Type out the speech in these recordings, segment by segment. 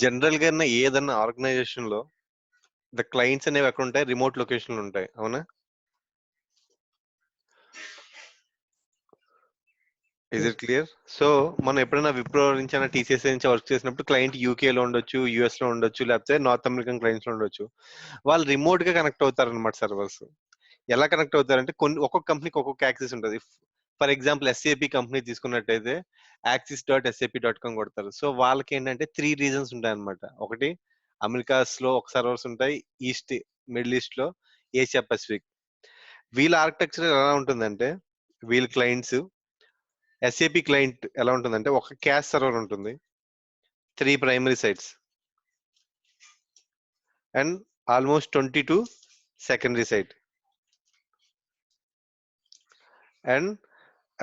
General గా ఏదన్నా organisation లో ద క్లయింట్స్ అనేవి ఎక్కడ ఉంటాయి? రిమోట్ లొకేషన్ ఉంటాయి, అవునా? Is it clear? సో మనం ఎప్పుడైనా విప్రో నుంచి టీసీఎస్ నుంచి వర్క్ చేసినప్పుడు క్లయింట్ యూకే లో ఉండొచ్చు, యుఎస్ లో ఉండొచ్చు, లేకపోతే నార్త్ అమెరికన్ క్లయింట్స్ లో ఉండొచ్చు. వాళ్ళు రిమోట్ గా కనెక్ట్ అవుతారు అనమాట సర్వర్స్. ఎలా కనెక్ట్ అవుతారంటే ఒక్కొక్క కంపెనీకి ఒక్కొక్క యాక్సెస్ ఉంటుంది. ఫర్ ఎగ్జాంపుల్ ఎస్ఏపి కంపెనీ తీసుకున్నట్టయితే axis.sap.com కొడతారు. సో వాళ్ళకి ఏంటంటే 3 రీజన్స్ ఉంటాయి అనమాట. ఒకటి అమెరికాస్ లో ఒక సర్వర్స్ ఉంటాయి, ఈస్ట్ మిడిల్ ఈస్ట్ లో, ఏషియా పసిఫిక్. వీళ్ళ ఆర్కిటెక్చర్ ఎలా ఉంటుందంటే, వీళ్ళ క్లయింట్స్ ఎస్ఏపి క్లయింట్ ఎలా ఉంటుందంటే ఒక క్యాష్ సర్వర్ ఉంటుంది, 3 primary sites and almost 22 secondary site and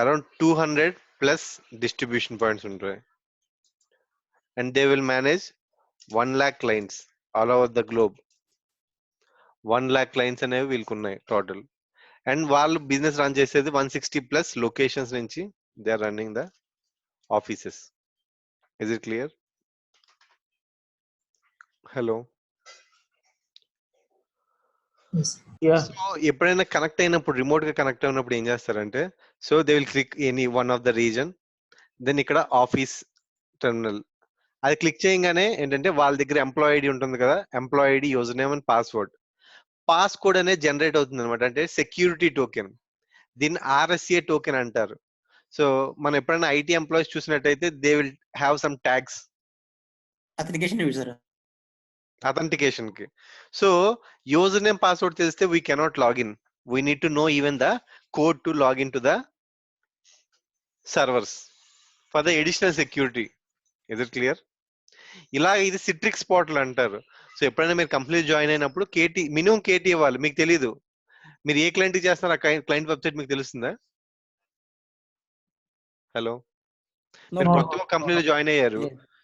around 200 plus distribution points ఉంటాయి. And they will manage 1 lakh clients all over the globe. 1 lakh clients అనేవి వీళ్ళకి ఉన్నాయి టోటల్. అండ్ వాళ్ళు బిజినెస్ రన్ చేసేది 160 ప్లస్ లొకేషన్స్ నుంచి they are running the offices. Is it clear? Hello. So ఎప్పుడైనా connect అయినప్పుడు, remote గా కనెక్ట్ అయినప్పుడు ఏం చేస్తారంటే, so they will click any one of the reason, then ఇక్కడ ఆఫీస్ టెర్మినల్ అది క్లిక్ చేయగానే ఏంటంటే వాళ్ళ దగ్గర ఎంప్లాయ్ ఐడి ఉంటుంది కదా, employee ID, user name and passcode అనేది జనరేట్ అవుతుంది అనమాట. అంటే సెక్యూరిటీ టోకెన్, దీన్ని ఆర్ఎస్ఏ టోకెన్ అంటారు. సో మనం ఎప్పుడైనా ఐటీ ఎంప్లాయీస్ చూసినట్టయితే they will have some tags authentication కి. సో యూజర్ నేమ్ పాస్వర్డ్ తెలిస్తే we cannot login, we need to know even the code to login to the servers for the additional security. Is it clear? ఇలా ఇది Citrix portal అంటారు. So ఎప్పుడైనా మీరు company join అయినప్పుడు minimum KT ఇవ్వాలి. మీకు తెలీదు మీరు ఏ క్లయింట్ చేస్తున్నారు, ఆ క్లయింట్ వెబ్సైట్ మీకు తెలుస్తుందా? హలో. మీరు కొత్తగా కంపెనీలో జాయిన్ అయ్యారు,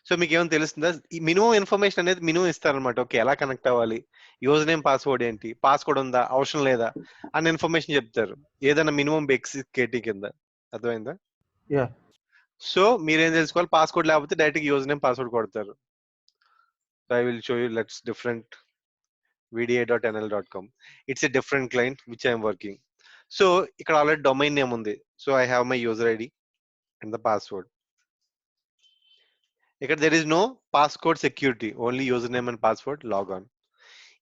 సో మీకు ఏమైనా తెలుస్తుందా? ఈ మినిమం ఇన్ఫర్మేషన్ అనేది మినిమం ఇస్తారనమాట. ఓకే, ఎలా కనెక్ట్ అవ్వాలి, యూజర్ నేమ్ పాస్వర్డ్ ఏంటి, పాస్వర్డ్ ఉందా, అవసరం లేదా అన్న ఇన్ఫర్మేషన్ చెప్తారు, ఏదైనా మినిమం బేసిక్ కేటీ కింద. అర్థమైందా? సో మీరేం తెలుసుకోవాలి, పాస్వర్డ్ లేకపోతే డైరెక్ట్ యూజర్ నేమ్ పాస్వర్డ్ కొడతారు. I will show you let's different vda.nl.com. It's a different client which I am working. So ఇక్కడ ఆల్రెడీ డొమైన్ నేమ్ ఉంది. So I have my user ID and the password. ఇక్కడ there is no passcode security, only user name and password, log on.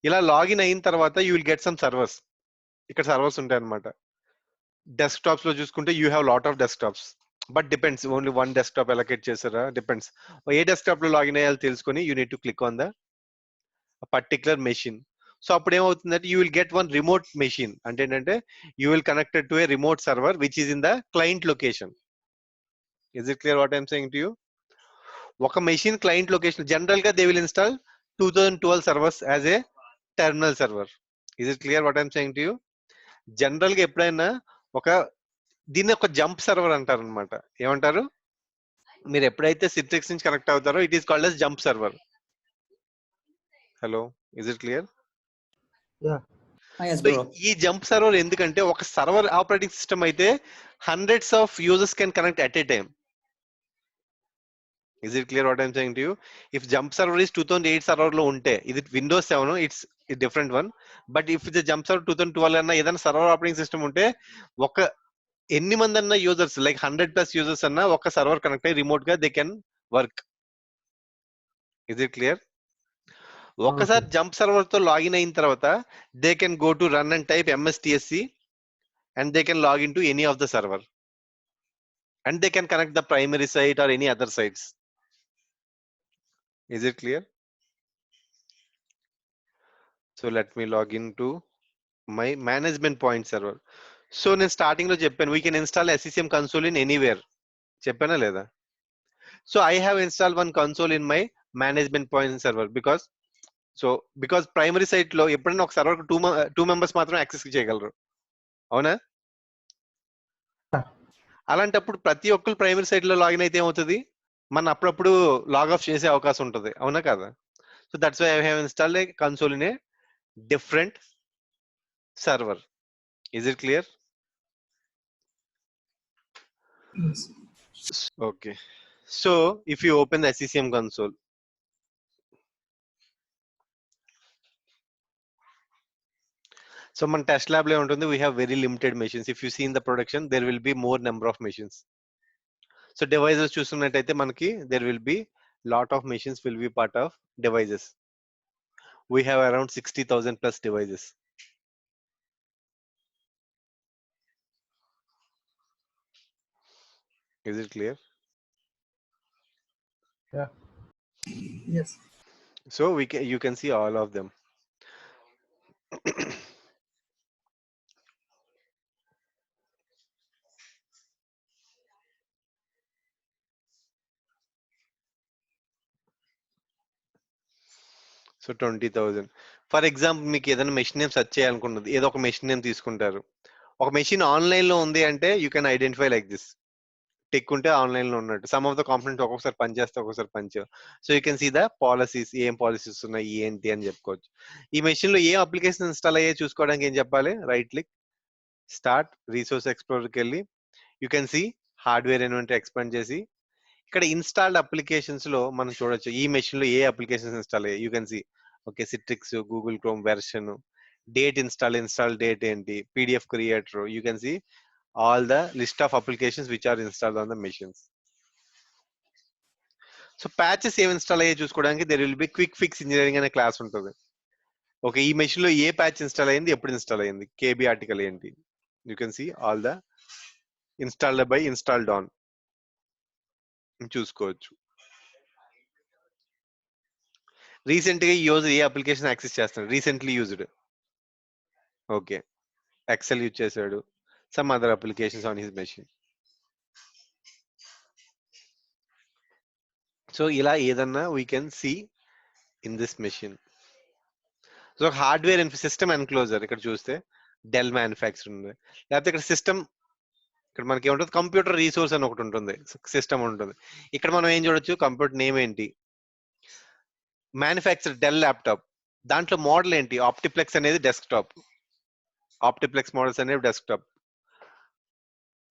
ఇలా login అయిన తర్వాత you will get some servers. ఇక్కడ servers ఉంటాయి అనమాట. Desktops లో చూసుకుంటే you have lot of desktops, but depends, only one desktop allocate చేస్తారా, depends. ఏ డెస్క్టాప్ లో లాగిన్ అయ్యాలో తెలుసుకొని you need to click on the particular machine. So అప్పుడు ఏమవుతుందంటే you will get one remote machine. అంటే ఏంటంటే you will connected to A remote server which is in the client location. Is it clear what I'm saying to you? ఒక machine client location, general గా they will install 2012 servers as a terminal server. Is it clear what I'm saying to you? General గా ఎప్పుడైనా ఒక దీన్ని ఒక jump server అంటారు అనమాట. ఏమంటారు? మీరు ఎప్పుడైతే సిట్రిక్స్ నుంచి కనెక్ట్ అవుతారో it is called as jump server. Hello, is it clear? So ఈ జంప్ సర్వర్ ఎందుకంటే ఒక సర్వర్ ఆపరేటింగ్ సిస్టమ్ అయితే hundreds of users can connect at a time. Is it clear what I'm saying to you? If jump server is 2008 server లో ఉంటే, ఇది Windows 7, it's different one. But if the jump server 2012 అన్న ఏదైనా server operating system ఉంటే, ఒక ఎన్ని మంది అన్న యూజర్స్, లైక్ 100+ యూజర్స్ అన్న ఒక సర్వర్ కనెక్ట్ అయ్యి రిమోట్ గా they can work. Is it clear? ఒక్కసారి జంప్ సర్వర్ తో లాగిన్ అయిన తర్వాత they can go to run and type MSTSC and they can log into any of the server and they can connect the primary site or any other sites. Is it clear? So let me log into my management point server. So నేను starting లో చెప్పాను we can install SCCM console in anywhere. చెప్పానా లేదా? So I have installed one console in my management point server because primary site లో ఎప్పుడైనా ఒక server two members మాత్రం access చేయగలరు, అవునా? అలాంటప్పుడు ప్రతి ఒక్కరు ప్రైమరీ సైట్ లో లాగిన్ అయితే ఏమవుతుంది, మన అప్పుడప్పుడు లాగ్ ఆఫ్ చేసే అవకాశం ఉంటుంది, అవునా కదా? So that's why I have installed a console in a different server. Is it clear? Okay, so if you open the SCCM console, so మన టెస్ట్ ల్యాబ్ లో ఉంటుంది, we have very limited machines. If you see in the production there will be more number of machines. So devices చూస్తున్నట్టయితే మనకి there will be lot of machines will be part of devices. We have around 60,000 plus devices. Is it clear? Yeah. Yes. So you can see all of them. So 20,000 for example. మీకు ఏదైనా machine name search చేయాలనుకున్నది, ఏదో ఒక machine name తీసుకుంటారు. ఒక machine online లో ఉంది అంటే you can identify like this. Tick ఉంటే ఆన్లైన్ లో ఉన్నట్టు. సమ్ ఆఫ్ ద కాంపోనెంట్ ఒక్కొక్కసారి పనిచేస్తే ఒక్కొక్కసారి పనిచేయవు. So you can see the policies, ఏం పాలసీస్ ఉన్నాయి ఏంటి అని చెప్పుకోవచ్చు. ఈ మెషిన్ లో ఏం అప్లికేషన్ ఇన్స్టాల్ అయ్యే చూసుకోవడానికి ఏం చెప్పాలి? రైట్ క్లిక్, స్టార్ట్, రిసోర్స్ ఎక్స్ప్లోరర్కి వెళ్ళి you can see hardware inventory expand చేసి ఇక్కడ ఇన్స్టాల్డ్ అప్లికేషన్స్ లో మనం చూడొచ్చు ఈ మెషిన్ లో ఏ అప్లికేషన్స్ ఇన్స్టాల్ అయ్యాయి. You can see okay, Citrix, Google Chrome version, date install date ఏంటి, PDF creator. You can see all the list of applications which are installed on the machines. సో patches ఏమి install అయ్యే చూసుకోవడానికి there will be quick fix engineering అనే class ఉంటుంది. Okay, ఈ machine లో ఏ ప్యాచ్ ఇన్స్టాల్ అయింది, ఎప్పుడు ఇన్స్టాల్ అయింది, కేబీ ఆర్టికల్ ఏంటి. You can see all the installed by, installed on చూసుకోవచ్చు. రీసెంట్ గా ఈ యూజర్ ఏ అప్లికేషన్ యాక్సెస్ చేస్తున్నాడు, recently used. Okay, Excel use చేశాడు, some other applications on his machine. So ఇలా ఏదన్నా we can see in this machine. So hardware and system enclosure ఇక్కడ చూస్తే డెల్ మ్యానుఫ్యాక్చర్ ఉంది. లేకపోతే ఇక్కడ సిస్టమ్, ఇక్కడ మనకి ఏముంటుంది, కంప్యూటర్ రీసోర్స్ అని ఒకటి ఉంటుంది, సిస్టమ్ ఉంటుంది. ఇక్కడ మనం ఏం చూడొచ్చు, కంప్యూటర్ నేమ్ ఏంటి, మ్యానుఫ్యాక్చర్ డెల్ ల్యాప్టాప్, దాంట్లో మోడల్ ఏంటి, ఆప్టిప్లెక్స్ అనేది డెస్క్టాప్, ఆప్టిప్లెక్స్ మోడల్స్ అనేవి desktop.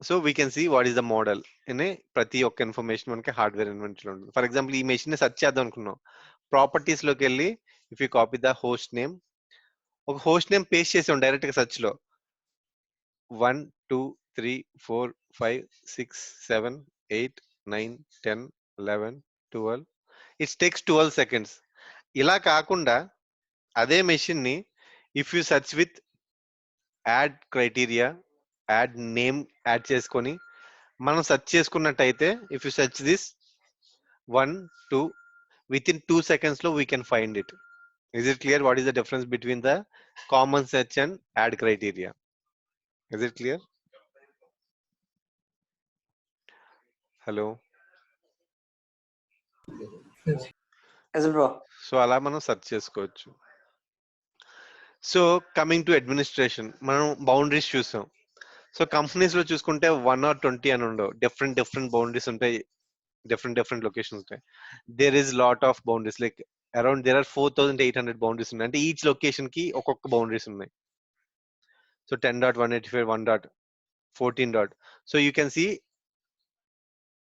So we can see what is the model అనే ప్రతి ఒక్క ఇన్ఫర్మేషన్ మనకి హార్డ్వేర్ ఇన్వెంటరీలో ఉంటుంది. ఫర్ ఎగ్జాంపుల్ ఈ మెషిన్ సెర్చ్ చేద్దాం అనుకున్నాం, ప్రాపర్టీస్ లోకి వెళ్ళి if you copy the host name, ఒక హోస్ట్ నేమ్ పేస్ట్ చేసాం డైరెక్ట్ గా సెర్చ్ లో, 1 2 3 4 5 6 7 8 9 10 11 12, ఇట్ టేక్స్ 12 seconds. ఇలా కాకుండా అదే మెషిన్ ని if you search with add criteria, add name add చేసుకొని మనం సెర్చ్ చేసుకున్నట్టయితే if you search this 1 2 with in 2 seconds లో we can find it. Is it clear what is the difference between the common search and add criteria? Is it clear? Hello. Yes. Yes, bro. So అలా మనం search చేసుకోవచ్చు. So coming to administration, మనం boundaries చూసాం. So companies లో చూసుకుంటే 1 or 20 అని ఉండవు, different boundaries ఉంటాయి, డిఫరెంట్ లొకేషన్స్ ఉంటాయి. There is lot of boundaries, like around there are 4,800 boundaries ఉన్నాయి. అంటే ఈచ్ లొకేషన్ కి ఒక్కొక్క బౌండరీస్ ఉన్నాయి. So 10.185 1.14. So you can see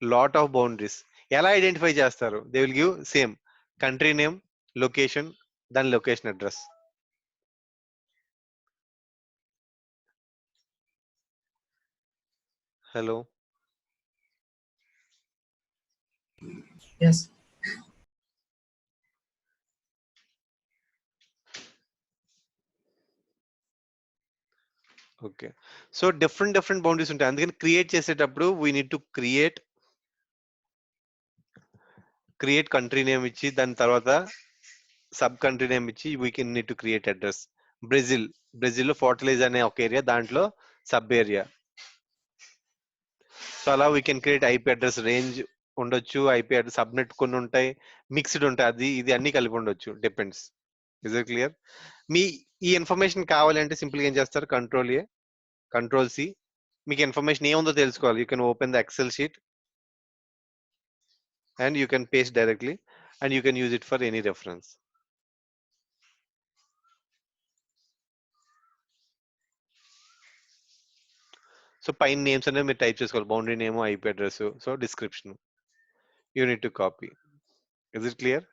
lot of boundaries. ఎలా ఐడెంటిఫై చేస్తారు? They will give same country name, location, దాని location address. Hello. Yes. Okay, so different boundaries ఉంటాయి. అందుకని క్రియేట్ చేసేటప్పుడు we need to create country name ఇచ్చి, దాని తర్వాత sub country name ఇచ్చి we can need to create address. బ్రెజిల్లో Fortaleza అనే ఒక ఏరియా, దాంట్లో సబ్ ఏరియా. సో అలా we can create IP address range ఉండొచ్చు, ఐపీ అడ్రస్ సబ్నెట్ కొన్ని ఉంటాయి, మిక్స్డ్ ఉంటాయి, అది ఇది అన్ని కలిపి ఉండొచ్చు, డిపెండ్స్. Is it clear? మీ ఈ ఇన్ఫర్మేషన్ కావాలంటే సింపుల్ గా ఏం చేస్తారు, కంట్రోల్ సి. మీకు ఇన్ఫర్మేషన్ ఏముందో తెలుసుకోవాలి, you can open the XL sheet and you can paste directly and you can use it for any reference. So పైన నేమ్స్ అనేవి మీరు టైప్ చేసుకోవాలి, boundary name, IP address, so description you need to copy. Is it clear?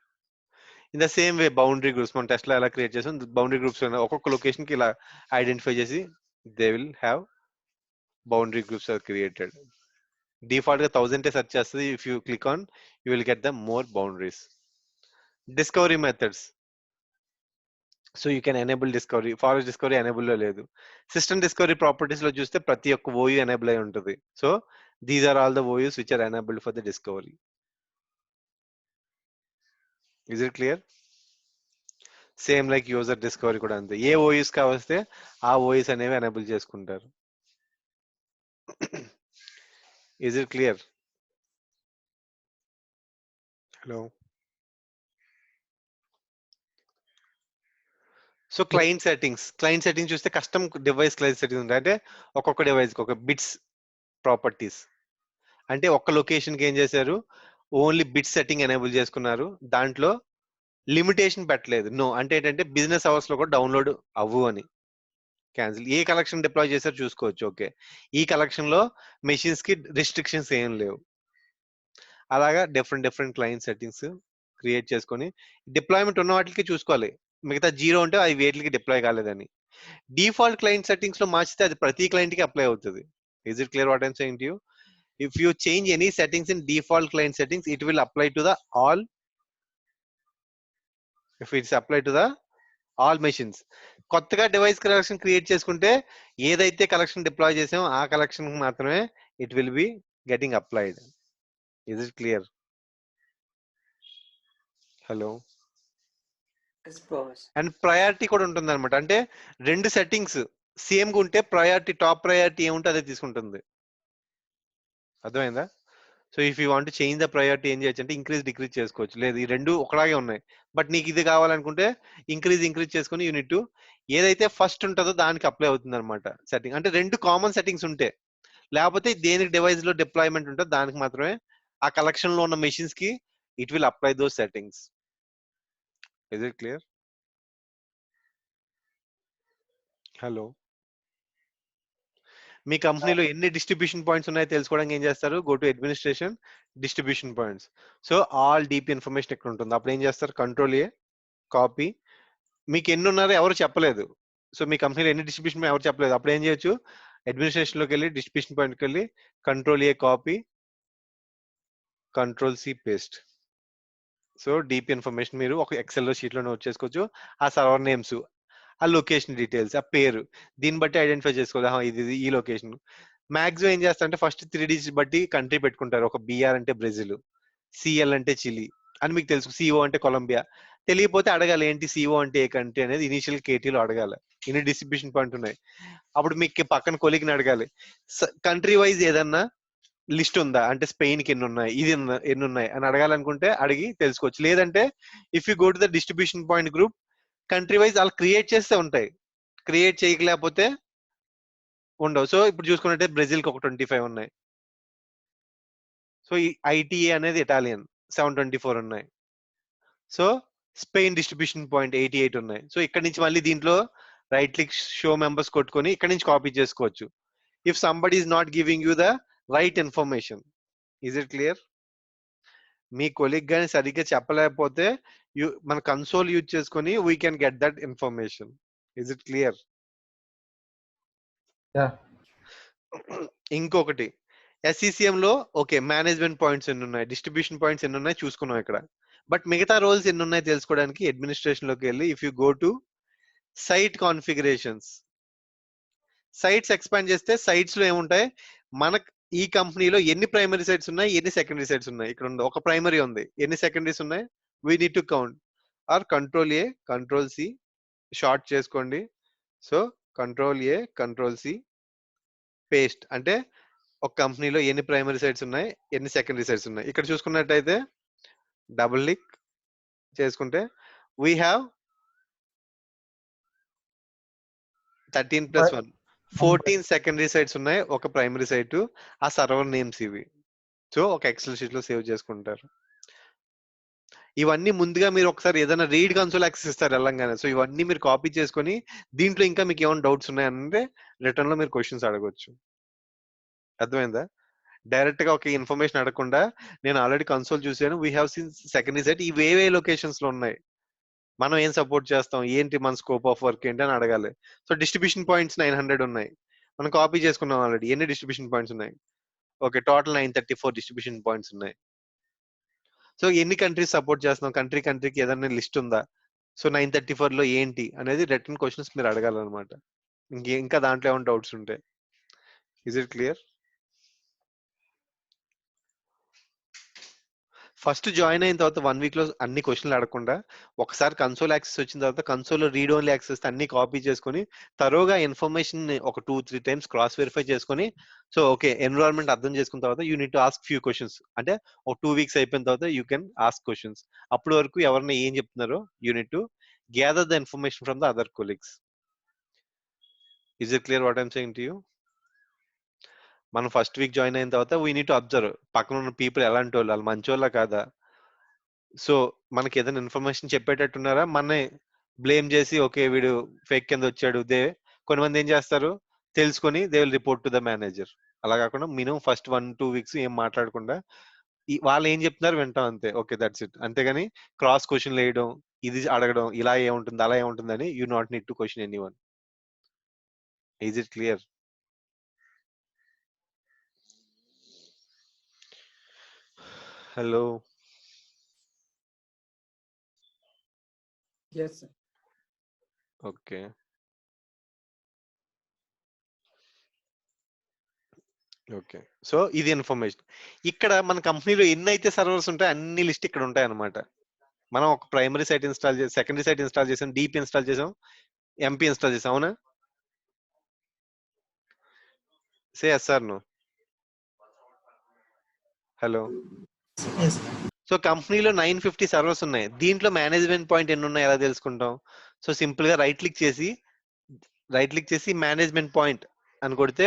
In the same way boundary groups మనం test లో ఎలా create చేసాం, boundary groups ఒక్కొక్క location కి ఇలా ఐడెంటిఫై చేసి they will have boundary groups are created. Default గా 1000 search చేస్తుంది. If you click on you will get the more boundaries. Discovery methods, so you can enable discovery. Forest discovery enable లో లేదు. System discovery properties లో చూస్తే ప్రతి ఒక్క OU enable అయి ఉంటుంది. So these are all the OUs which are enabled for the discovery. Is it clear? Same like user discovery కూడా అంతే. ఏ ఓయూస్ కావస్తే ఆ ఓయూస్ అనేవి ఎనేబుల్ చేసుకుంటారు. Is it clear? Hello. So client settings చూస్తే కస్టమ్ డివైస్ క్లయింట్ సెట్టింగ్స్ ఉంటాయి. అంటే ఒక్కొక్క device కి ఒక బిట్స్ ప్రాపర్టీస్. అంటే ఒక్క లొకేషన్ కి ఏం చేశారు, ఓన్లీ బిట్ సెట్టింగ్ ఎనేబుల్ చేసుకున్నారు. దాంట్లో లిమిటేషన్ పెట్టలేదు. నో అంటే ఏంటంటే బిజినెస్ అవర్స్ లో కూడా డౌన్లోడ్ అవ్వు అని. క్యాన్సిల్. ఏ కలెక్షన్ డిప్లాయ్ చేశారు చూసుకోవచ్చు. ఓకే, ఈ కలెక్షన్ లో మెషిన్స్ కి రిస్ట్రిక్షన్స్ ఏం లేవు. అలాగా డిఫరెంట్ క్లయింట్ సెట్టింగ్స్ క్రియేట్ చేసుకొని డిప్లాయ్మెంట్ ఉన్న వాటికి చూసుకోవాలి. మిగతా జీరో ఉంటే అవి వేటికి డిప్లాయ్ కాలేదని. డిఫాల్ట్ క్లయింట్ సెట్టింగ్స్ లో మార్చితే అది ప్రతి క్లయింట్ కి అప్లై అవుతుంది. Is it clear what I'm saying to you? If you change any settings in default client settings it will apply to the all. If it's apply to the all machines. కొత్తగా device collection create చేసుకుంటే ఏదైతే collection deploy చేసామో ఆ collection మాత్రమే it will be getting applied. Is it clear? Hello. Yes, boss. And priority కూడా ఉంటుంది అనమాట. అంటే రెండు సెట్టింగ్స్ సేమ్ గా ఉంటే ప్రయారిటీ, టాప్ ప్రయారిటీ ఏముంటే అదే తీసుకుంటుంది. అర్థమైందా? So if you want change the priority ఏం చేయొచ్చు అంటే ఇంక్రీజ్ డిక్రీజ్ చేసుకోవచ్చు. లేదు ఈ రెండు ఒకలాగే ఉన్నాయి బట్ నీకు ఇది కావాలనుకుంటే ఇంక్రీజ్ చేసుకుని యూనిట్ ఏదైతే ఫస్ట్ ఉంటుందో దానికి అప్లై అవుతుంది అనమాట సెట్టింగ్. అంటే రెండు కామన్ సెట్టింగ్స్ ఉంటే, లేకపోతే దేనికి డివైస్ లో డిప్లాయ్మెంట్ ఉంటుందో దానికి మాత్రమే ఆ కలెక్షన్ లో ఉన్న మెషిన్స్ కి it will apply those settings. Is it clear? Hello. మీ కంపెనీలో ఎన్ని డిస్ట్రిబ్యూషన్ పాయింట్స్ ఉన్నాయో తెలుసుకోవడానికి ఏం చేస్తారు, go to administration, distribution points. So all DP information ఇక్కడ ఉంటుంది. అప్పుడు ఏం చేస్తారు, కంట్రోల్ ఏ, కాపీ. మీకు ఎన్ని ఉన్నారో ఎవరు చెప్పలేదు. సో మీ కంపెనీలో ఎన్ని డిస్ట్రిబ్యూషన్ ఎవరు చెప్పలేదు. అప్పుడు ఏం చేయొచ్చు, అడ్మినిస్ట్రేషన్ లోకి వెళ్ళి డిస్ట్రిబ్యూషన్ పాయింట్కి వెళ్ళి control A copy, control C paste. So DP information మీరు ఒక ఎక్సెల్ లో షీట్ లో నోట్ చేసుకోవచ్చు. ఆ సర్వర్ నేమ్స్, ఆ లొకేషన్ డీటెయిల్స్, ఆ పేరు, దీన్ని బట్టి ఐడెంటిఫై చేసుకోవాలి ఇది ఈ లొకేషన్. మాక్సిమం ఏం చేస్తారంటే ఫస్ట్ 3 డిజిట్స్ బట్టి కంట్రీ పెట్టుకుంటారు. ఒక బిఆర్ అంటే బ్రెజిల్, సిఎల్ అంటే చిలీ అని మీకు తెలుసు, సిఓ అంటే కొలంబియా. తెలియకపోతే అడగాలి ఏంటి సిఓ అంటే ఏ కంట్రీ అనేది ఇనిషియల్ కేటీలో అడగాలి. ఇన్ని డిస్ట్రిబ్యూషన్ పాయింట్ ఉన్నాయి. అప్పుడు మీకు పక్కన కొలిగిని అడగాలి కంట్రీ వైజ్ ఏదన్నా లిస్ట్ ఉందా, అంటే స్పెయిన్ కి ఎన్ని ఉన్నాయి, ఇది ఎన్ని ఉన్నాయి అని అడగాలనుకుంటే అడిగి తెలుసుకోవచ్చు. లేదంటే if you go to the distribution point group country wise వాళ్ళు క్రియేట్ చేస్తే ఉంటాయి, క్రియేట్ చేయలేకపోతే ఉండవు. సో ఇప్పుడు చూసుకున్నట్టే బ్రెజిల్ కి ఒక 25 ఉన్నాయి. సో ఈ ఐటీఏ అనేది ఇటాలియన్ 724 ఉన్నాయి. సో స్పెయిన్ డిస్ట్రిబ్యూషన్ పాయింట్ 88 ఉన్నాయి. సో ఇక్కడ నుంచి మళ్ళీ దీంట్లో రైట్ క్లిక్ షో మెంబర్స్ కొట్టుకొని ఇక్కడ నుంచి కాపీ చేసుకోవచ్చు. If somebody is not giving you the right information. Is it clear? Me colleague గాని సరిగ్గా చెప్పలేకపోతే మన కన్సోల్ యూజ్ చేసుకొని we can get that information. Is it clear? ఇంకొకటి ఎస్సీసీఎం లో ఓకే మేనేజ్మెంట్ పాయింట్స్ ఎన్ని ఉన్నాయి, డిస్ట్రిబ్యూషన్ పాయింట్స్ ఎన్ని ఉన్నాయి చూసుకున్నాం ఇక్కడ. బట్ మిగతా రోల్స్ ఎన్ని ఉన్నాయి తెలుసుకోవడానికి అడ్మినిస్ట్రేషన్ లోకి వెళ్ళి if you go to site configurations, sites expand చేస్తే సైట్స్ లో ఏముంటాయి, మనకు ఈ కంపెనీలో ఎన్ని ప్రైమరీ సైట్స్ ఉన్నాయి, ఎన్ని సెకండరీ సైట్స్ ఉన్నాయి. ఇక్కడ ఉంది ఒక ప్రైమరీ ఉంది, ఎన్ని సెకండరీస్ ఉన్నాయి, we need to count. Or control A control C short చేసుకోండి. So control A control C paste అంటే ఒక కంపెనీలో ఎన్ని ప్రైమరీ సైట్స్ ఉన్నాయి, ఎన్ని సెకండరీ సైట్స్ ఉన్నాయి. ఇక్కడ చూసుకున్నట్టయితే డబుల్ క్లిక్ చేసుకుంటే వీ హ్యావ్ 13+1 14 సెకండరీ సైట్స్ ఉన్నాయి, ఒక ప్రైమరీ సైట్. ఆ సర్వర్ నేమ్స్ ఇవి. సో ఒక ఎక్సెల్ షీట్ లో సేవ్ చేసుకుంటారు. ఇవన్నీ ముందుగా మీరు ఒకసారి ఏదైనా రీడ్ కన్సోల్ యాక్సెస్ ఇస్తారు వెళ్ళంగానే. సో ఇవన్నీ మీరు కాపీ చేసుకొని దీంట్లో ఇంకా మీకు ఏమైనా డౌట్స్ ఉన్నాయంటే రిటర్న్ లో మీరు క్వశ్చన్స్ అడగొచ్చు. అర్థమైందా? డైరెక్ట్ గా ఒక ఇన్ఫర్మేషన్ అడగకుండా నేను ఆల్రెడీ కన్సోల్ చూసాను, we have seen secondary site ఇవి ఏ లొకేషన్స్ లో ఉన్నాయి మనం ఏం సపోర్ట్ చేస్తాం, ఏంటి మన స్కోప్ ఆఫ్ వర్క్ ఏంటి అని అడగాలి. సో డిస్ట్రిబ్యూషన్ పాయింట్స్ 900 ఉన్నాయి, మనం కాపీ చేసుకున్నాం ఆల్రెడీ. ఎన్ని డిస్ట్రిబ్యూషన్ పాయింట్స్ ఉన్నాయి? ఓకే, టోటల్ 934 డిస్ట్రిబ్యూషన్ పాయింట్స్ ఉన్నాయి. సో ఎన్ని కంట్రీస్ సపోర్ట్ చేస్తున్నాం, కంట్రీకి ఏదైనా లిస్ట్ ఉందా? సో 934 లో ఏంటి అనేది రిటర్న్ క్వశ్చన్స్ మీరు అడగాలన్నమాట. ఇంకా దాంట్లో ఏమైనా డౌట్స్ ఉంటే. Is it clear? First join అయిన తర్వాత 1 వీక్ లో అన్ని క్వశ్చన్లు అడగకుండా ఒకసారి కన్సోల్ యాక్సెస్ వచ్చిన తర్వాత కన్సోల్ రీడ్ ఓన్లీ యాక్సెస్ అన్ని కాపీ చేసుకొని తరోగా ఇన్ఫర్మేషన్ ఒక 2-3 టైమ్స్ క్రాస్ వెరిఫై చేసుకొని, సో ఓకే ఎన్విరాన్మెంట్ అర్థం చేసుకున్న తర్వాత you need to ask few questions. అంటే ఒక 2 వీక్స్ అయిపోయిన తర్వాత యూ కెన్ ఆస్క్ క్వశ్చన్స్. అప్పటి వరకు ఎవరైనా ఏం చెప్తున్నారో you need to gather the information from the other colleagues. Is it clear what I'm saying to you? మనం ఫస్ట్ వీక్ జాయిన్ అయిన తర్వాత వీ నీడ్ టు అబ్జర్వ్ పక్కన ఉన్న పీపుల్ ఎలాంటి వాళ్ళు, వాళ్ళు మంచోళ్ళ కాదా. సో మనకి ఏదైనా ఇన్ఫర్మేషన్ చెప్పేటట్టున్నారా, మననే బ్లేమ్ చేసి ఓకే వీడు ఫేక్ కింద వచ్చాడు. కొంతమంది ఏం చేస్తారు, తెలుసుకొని they will report to the manager. అలా కాకుండా మినిమం ఫస్ట్ 1-2 వీక్స్ ఏం మాట్లాడకుండా వాళ్ళు ఏం చెప్తున్నారు వింటాం అంతే. Okay that's it. అంతేగాని క్రాస్ క్వశ్చన్ వేయడం, ఇది అడగడం, ఇలా ఏముంటుంది అలా ఏముంటుందని you not need to question anyone. Is it clear? Hello. Yes, sir. Okay, okay. So ఇది ఇన్ఫర్మేషన్. ఇక్కడ మన కంపెనీలో ఎన్ని అయితే సర్వర్స్ ఉంటాయి అన్ని లిస్ట్ ఇక్కడ ఉంటాయి అన్నమాట. మనం ఒక ప్రైమరీ సైట్ ఇన్స్టాల్ చేసి, సెకండరీ సైట్ ఇన్స్టాల్ చేసాం, డీపీ ఇన్స్టాల్ చేసాం, ఎంపీ ఇన్స్టాల్ చేసాం. అవునా? Say yes or no. Hello. Yes. So కంపెనీలో 950 సర్వర్స్ ఉన్నాయి. దీంట్లో మేనేజ్మెంట్ పాయింట్ ఎన్ని ఉన్నాయి ఎలా తెలుసుకుంటాం? సో సింపుల్ గా రైట్ క్లిక్ చేసి మేనేజ్మెంట్ పాయింట్ అని కొడితే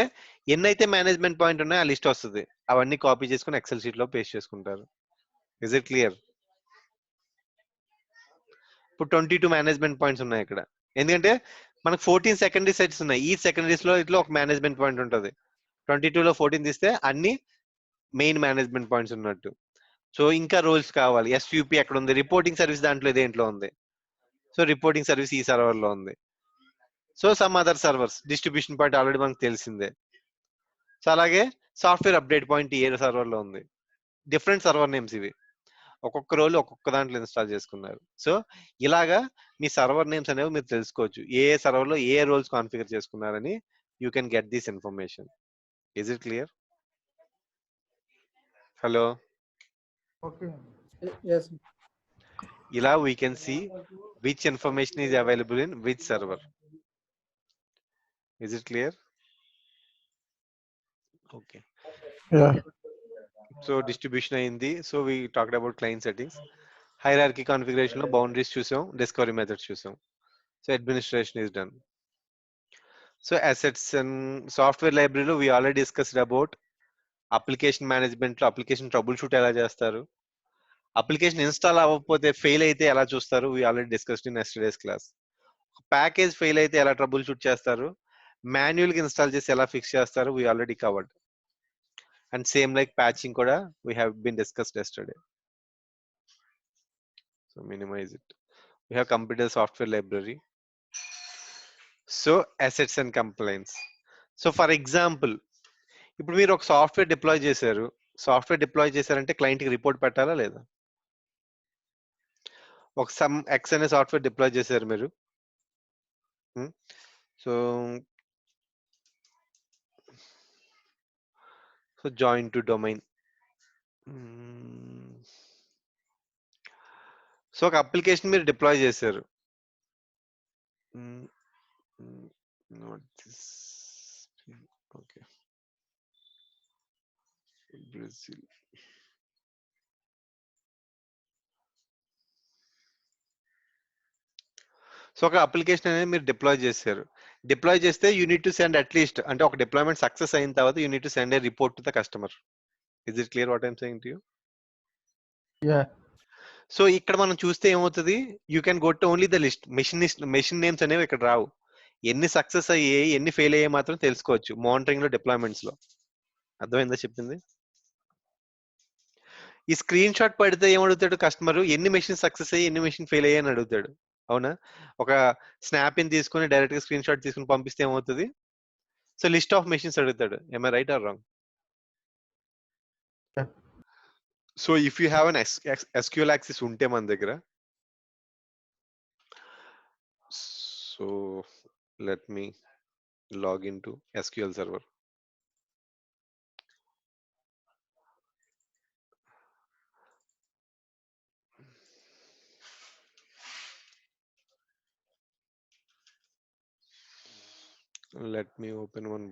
ఎన్నైతే మేనేజ్మెంట్ పాయింట్ ఉన్నాయో ఆ లిస్ట్ వస్తుంది. అవన్నీ కాపీ చేసుకుని ఎక్సెల్ షీట్ లో పేస్ట్ చేసుకుంటారు. Is it clear? ఇప్పుడు 22 మేనేజ్మెంట్ పాయింట్స్ ఉన్నాయి ఇక్కడ. ఎందుకంటే మనకు 14 సెకండరీ సెట్స్ ఉన్నాయి. ఈ సెకండరీస్ లో ఇట్లా ఒక మేనేజ్మెంట్ పాయింట్ ఉంటుంది. 22 లో 14 తీస్తే అన్ని మెయిన్ మేనేజ్మెంట్ పాయింట్స్ ఉన్నట్టు. సో ఇంకా రోల్స్ కావాలి. ఎస్యూపీ ఎక్కడ ఉంది, రిపోర్టింగ్ సర్వీస్ దాంట్లో దేంట్లో ఉంది. సో రిపోర్టింగ్ సర్వీస్ ఈ సర్వర్ లో ఉంది. So some other servers distribution point already మనకు తెలిసిందే. సో అలాగే సాఫ్ట్వేర్ అప్డేట్ పాయింట్ ఏ సర్వర్ లో ఉంది. డిఫరెంట్ సర్వర్ నేమ్స్ ఇవి. ఒక్కొక్క రోల్ ఒక్కొక్క దాంట్లో ఇన్స్టాల్ చేసుకున్నారు. సో ఇలాగా మీ సర్వర్ నేమ్స్ అనేవి మీరు తెలుసుకోవచ్చు. ఏ సర్వర్ లో ఏ రోల్స్ కాన్ఫిగర్ చేసుకున్నారని you can get this information. Is it clear? Hello. Okay. Yes. ఇలా we can see which information is available in which server. Is it clear? Okay. Yeah. So distribution అయింది. So we talked about client settings. Hierarchy configuration లో boundaries చూసాం, discovery methods చూసాం. So administration is done. So assets and software లైబ్రరీలో we already discussed about application management లో application trouble shoot ఎలా చేస్తారు, application install అవ్వకపోతే fail అయితే ఎలా చూస్తారు, we already discussed in yesterday's class. Package fail అయితే ఎలా ట్రబుల్ షూట్ చేస్తారు, మాన్యువల్ గా ఇన్స్టాల్ చేసి ఎలా ఫిక్స్ చేస్తారు, we already covered. And same like patching కూడా we have been discussed yesterday. So minimize it. We have completed software library. So assets and complaints. So for example ఇప్పుడు మీరు ఒక software deploy చేశారు. Software deploy చేశారంటే client కి report పెట్టాలా లేదా? ఒక సమ్ ఎక్స్ అనే సాఫ్ట్వేర్ డిప్లాయ్ చేశారు మీరు. So join to domain. So ఒక అప్లికేషన్ మీరు డిప్లాయ్ చేశారు. Okay, Brazil. సో ఒక అప్లికేషన్ అనేది మీరు డిప్లాయ్ చేశారు. డిప్లాయ్ చేస్తే you need to send at least, అంటే ఒక డిప్లాయ్మెంట్ సక్సెస్ అయిన తర్వాత you need to send A report to the customer. Is it clear what I'm saying to you? Yeah. So ఇక్కడ మనం చూస్తే ఏమవుతుంది, you can go to only the list. Machine names అనేవి ఇక్కడ రావు. ఎన్ని సక్సెస్ అయ్యాయి ఎన్ని ఫెయిల్ అయ్యాయి మాత్రం తెలుసుకోవచ్చు మానిటరింగ్ లో, డిప్లాయ్మెంట్స్ లో. అర్థమైందా చెప్పింది? ఈ స్క్రీన్ షాట్ పడితే ఏమడుగుతాడు కస్టమర్, ఎన్ని మెషిన్ సక్సెస్ అయ్యి ఎన్ని మెషిన్ ఫెయిల్ అయ్యాయి అని అడుగుతాడు. అవునా? ఒక స్నాప్‌ని తీసుకొని డైరెక్ట్‌గా స్క్రీన్ షాట్ తీసుకొని పంపిస్తే ఏమవుతది? సో లిస్ట్ ఆఫ్ మెషిన్స్ అడుగుతాడు. Am I right or wrong? Yeah. So if you have an SQL access ఉంటే మన దగ్గర, so let me log into SQL server. Let me open one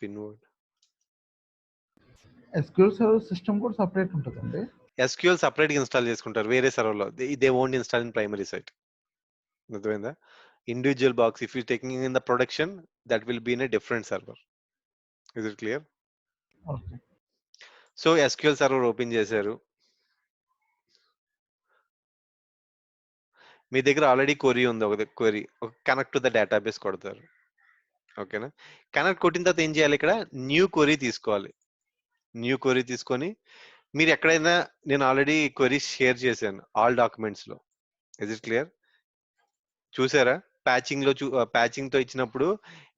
Winword. SQL server system కూడా separate ఉంటుందండి. SQL సపరేట్‌గా install చేసుకుంటారు వేరే సర్వర్‌లో. They won't install in primary site. అర్థమైందా? Individual box if you taking in the production that will be in a different server. Is it clear? Okay. So SQL server open చేశారు. మీ దగ్గర already query ఉంది. ఒక query connect to the database కొడతారు. ఓకేనా? Connect కొట్టిన తర్వాత ఏం చేయాలి ఇక్కడ? న్యూ క్వెరీ తీసుకోవాలి. న్యూ క్వెరీ తీసుకొని మీరు ఎక్కడైనా నేను ఆల్రెడీ క్వెరీస్ షేర్ చేశాను ఆల్ డాక్యుమెంట్స్‌లో. Is it clear? చూసారా? ప్యాచింగ్‌తో ఇచ్చినప్పుడు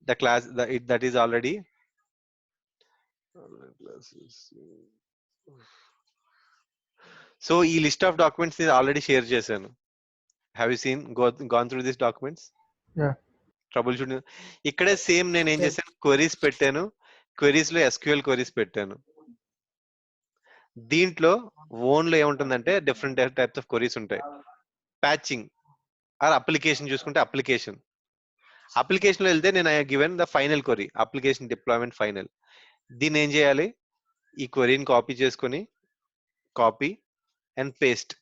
the class that is already so ఈ లిస్ట్ ఆఫ్ డాక్యుమెంట్స్ నేను ఆల్రెడీ షేర్ చేశాను. Have you seen gone through this documents? Yeah. Trouble shooting ఇక్కడే సేమ్ నేను ఏం చేశాను? క్వెరీస్ పెట్టాను. క్వెరీస్‌లో SQL క్వెరీస్ పెట్టాను. దీంట్లో ఓన్‌లో ఏముంటుందంటే డిఫరెంట్ టైప్స్ ఆఫ్ క్వెరీస్ ఉంటాయి. ప్యాచింగ్ ఆర్ అప్లికేషన్ చూసుకుంటే అప్లికేషన్‌లో వెళ్తే నేను I have given the final query application deployment final. దీన్ని ఏం చేయాలి? ఈ క్వెరీని కాపీ చేసుకొని కాపీ అండ్ పేస్ట్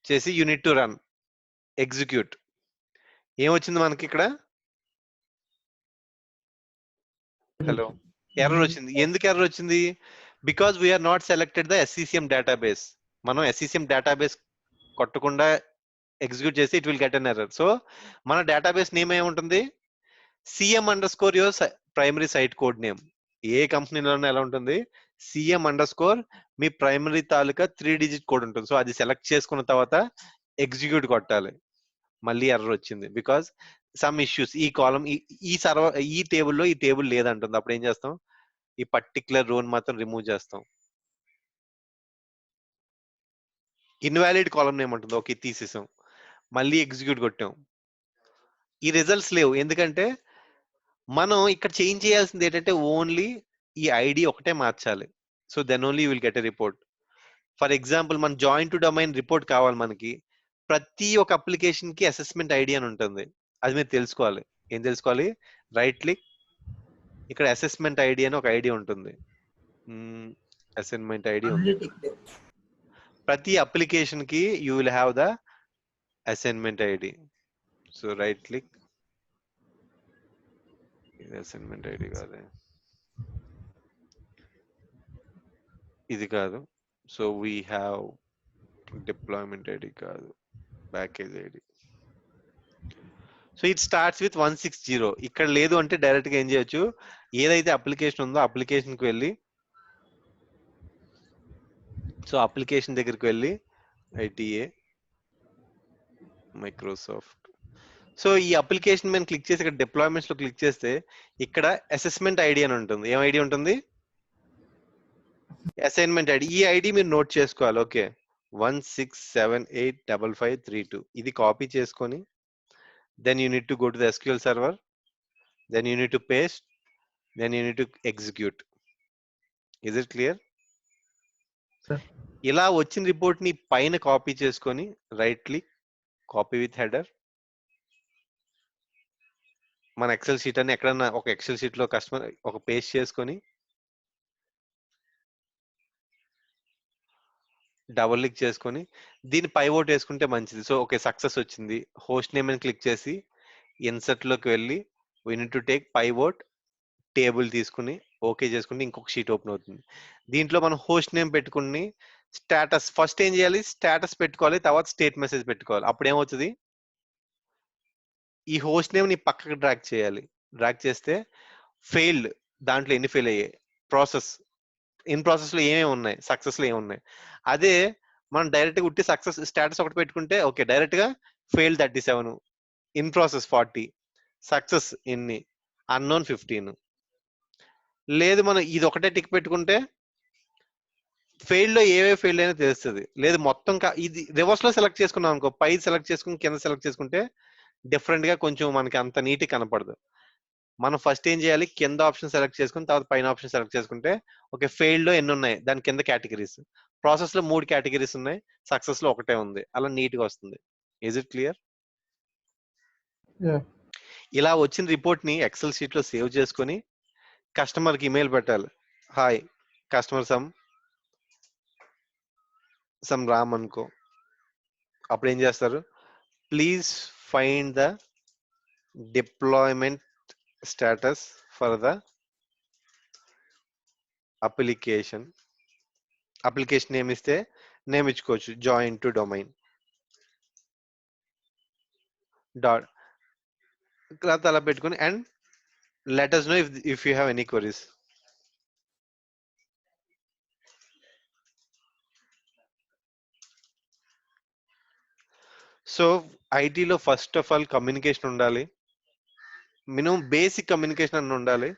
చేసి you need to run execute. ఏమొచ్చింది మనకి ఇక్కడ? హలో, ఎర్రర్ వచ్చింది. ఎందుకు ఎర్రర్ వచ్చింది? Because we're not selected the SCCM database. మనం SCCM డేటాబేస్ కొట్టకుండా ఎగ్జిక్యూట్ చేసి it will get an error. So మన డేటాబేస్ నేమ్ ఏముంటుంది? CM_ your primary site code name. ఏ కంపెనీలోనే ఎలా ఉంటుంది? CM_ మీ ప్రైమరీ తాలూకా 3 డిజిట్ కోడ్ ఉంటుంది. సో అది సెలెక్ట్ చేసుకున్న తర్వాత ఎగ్జిక్యూట్ కొట్టాలి. మళ్ళీ ఎర్రర్ వచ్చింది బికాజ్ సమ్ ఇష్యూస్ ఈ కాలం ఈ సర్వర్ ఈ టేబుల్లో ఈ టేబుల్ లేదంటుంది. అప్పుడు ఏం చేస్తాం? ఈ పర్టికులర్ రోని మాత్రం రిమూవ్ చేస్తాం. ఇన్వాలిడ్ కాలం నేమ్ ఉంటుంది. ఓకే, తీసేసాం. మళ్ళీ ఎగ్జిక్యూట్ కొట్టాం. ఈ రిజల్ట్స్ లేవు. ఎందుకంటే మనం ఇక్కడ చేంజ్ చేయాల్సింది ఏంటంటే ఓన్లీ ఈ ఐడి ఒకటే మార్చాలి. So then only you will get a report. For example మన జాయిన్ టు డొమైన్ రిపోర్ట్ కావాలి మనకి. ప్రతి ఒక్క అప్లికేషన్ కి అసెస్మెంట్ ఐడి అని ఉంటుంది. అది మీరు తెలుసుకోవాలి. ఏం తెలుసుకోవాలి? రైట్ క్లిక్, ఇక్కడ అసెస్మెంట్ ఐడి అని ఒక ఐడి ఉంటుంది. అసైన్మెంట్ ఐడి ఉంది. ప్రతి అప్లికేషన్ కి you will have the assignment ID. So right click, ఇది అసైన్మెంట్ ఐడి కాదే, ఇది కాదు. So we have deployment ID కాదు, package ID. So it starts with 160. ఇక్కడ లేదు అంటే డైరెక్ట్ గా ఏం చేయొచ్చు? ఏదైతే అప్లికేషన్ ఉందో అప్లికేషన్ కి వెళ్ళి, సో అప్లికేషన్ దగ్గరికి వెళ్ళి ITA మైక్రోసాఫ్ట్. సో ఈ అప్లికేషన్ మీద క్లిక్ చేసి ఇక్కడ డిప్లాయ్మెంట్స్ లో క్లిక్ చేస్తే ఇక్కడ అసెస్మెంట్ ఐడి అని ఉంటుంది. ఏం ఐడి ఉంటుంది? Assignment ID. ఈ ఐడి మీరు నోట్ చేసుకోవాలి. ఓకే, 16785532. ఇది కాపీ చేసుకొని then you need to go to the SQL server, then you need to paste, then you need to execute. Is it clear? Sir. ఇలా వచ్చిన రిపోర్ట్ ని పైన కాపీ చేసుకొని right click, copy with header. మన XL sheet అని ఎక్కడన్నా ఒక Excel sheet లో కస్టమర్ ఒక పేస్ట్ చేసుకొని డబుల్ క్లిక్ చేసుకొని దీన్ని పైవోట్ వేసుకుంటే మంచిది. సో ఓకే, సక్సెస్ వచ్చింది. హోస్ట్ నేమ్ అని క్లిక్ చేసి ఇన్సర్ట్ లోకి వెళ్ళి we need to take pivot table తీసుకుని ఓకే చేసుకుంటే ఇంకొక షీట్ ఓపెన్ అవుతుంది. దీంట్లో మనం హోస్ట్ నేమ్ పెట్టుకుని స్టేటస్ ఫస్ట్ ఏం చేయాలి? స్టేటస్ పెట్టుకోవాలి, తర్వాత స్టేట్ మెసేజ్ పెట్టుకోవాలి. అప్పుడు ఏమవుతుంది? ఈ హోస్ట్ నేమ్ ని పక్కకి డ్రాగ్ చేయాలి. డ్రాగ్ చేస్తే ఫెయిల్డ్ దాంట్లో ఎన్ని ఫెయిల్ అయ్యాయి, ప్రాసెస్ ఇన్ ప్రాసెస్ లో ఏమేమి ఉన్నాయి, సక్సెస్ లో ఏమున్నాయి. అదే మనం డైరెక్ట్ గా ఉట్టి సక్సెస్ స్టేటస్ ఒకటి పెట్టుకుంటే ఓకే, డైరెక్ట్ గా ఫెయిల్ 37, ఇన్ ప్రాసెస్ 40, సక్సెస్ ఎన్ని, అన్నోన్ 15. లేదు మనం ఇది ఒకటే టిక్ పెట్టుకుంటే ఫెయిల్ లో ఏవే ఫెయిల్ అయినా తెలుస్తుంది. లేదు మొత్తం ఇది రివర్స్ లో సెలెక్ట్ చేసుకున్నాం అనుకో, పై సెలెక్ట్ చేసుకుని కింద సెలెక్ట్ చేసుకుంటే డిఫరెంట్ గా కొంచెం మనకి అంత నీట్ కనపడదు. మనం ఫస్ట్ ఏం చేయాలి, కింద ఆప్షన్ సెలెక్ట్ చేసుకుని తర్వాత పైన ఆప్షన్ సెలెక్ట్ చేసుకుంటే ఓకే, ఫెయిల్ లో ఎన్ని ఉన్నాయి దాని కింద కేటగిరీస్, ప్రాసెస్ లో 3 కేటగిరీస్ ఉన్నాయి, సక్సెస్ లో ఒకటే ఉంది, అలా నీట్ గా వస్తుంది. Is it clear? Yeah. ఇలా వచ్చిన రిపోర్ట్ ని ఎక్సెల్ షీట్ లో సేవ్ చేసుకొని కస్టమర్ కి ఇమెయిల్ పెట్టాలి. హాయ్ కస్టమర్ సమ్ రామ్ అనుకో. అప్పుడు ఏం చేస్తారు, please find the deployment status for the application. Application name ఇస్తే నేమ్ ఇచ్చుకోవచ్చు, జాయిన్ టు డొమైన్ డాట్ తర్వాత అలా పెట్టుకుని and let us know if you have any queries. So ఐటీలో ఫస్ట్ ఆఫ్ ఆల్ కమ్యూనికేషన్ ఉండాలి, మినిమం బేసిక్ కమ్యూనికేషన్ అన్న ఉండాలి,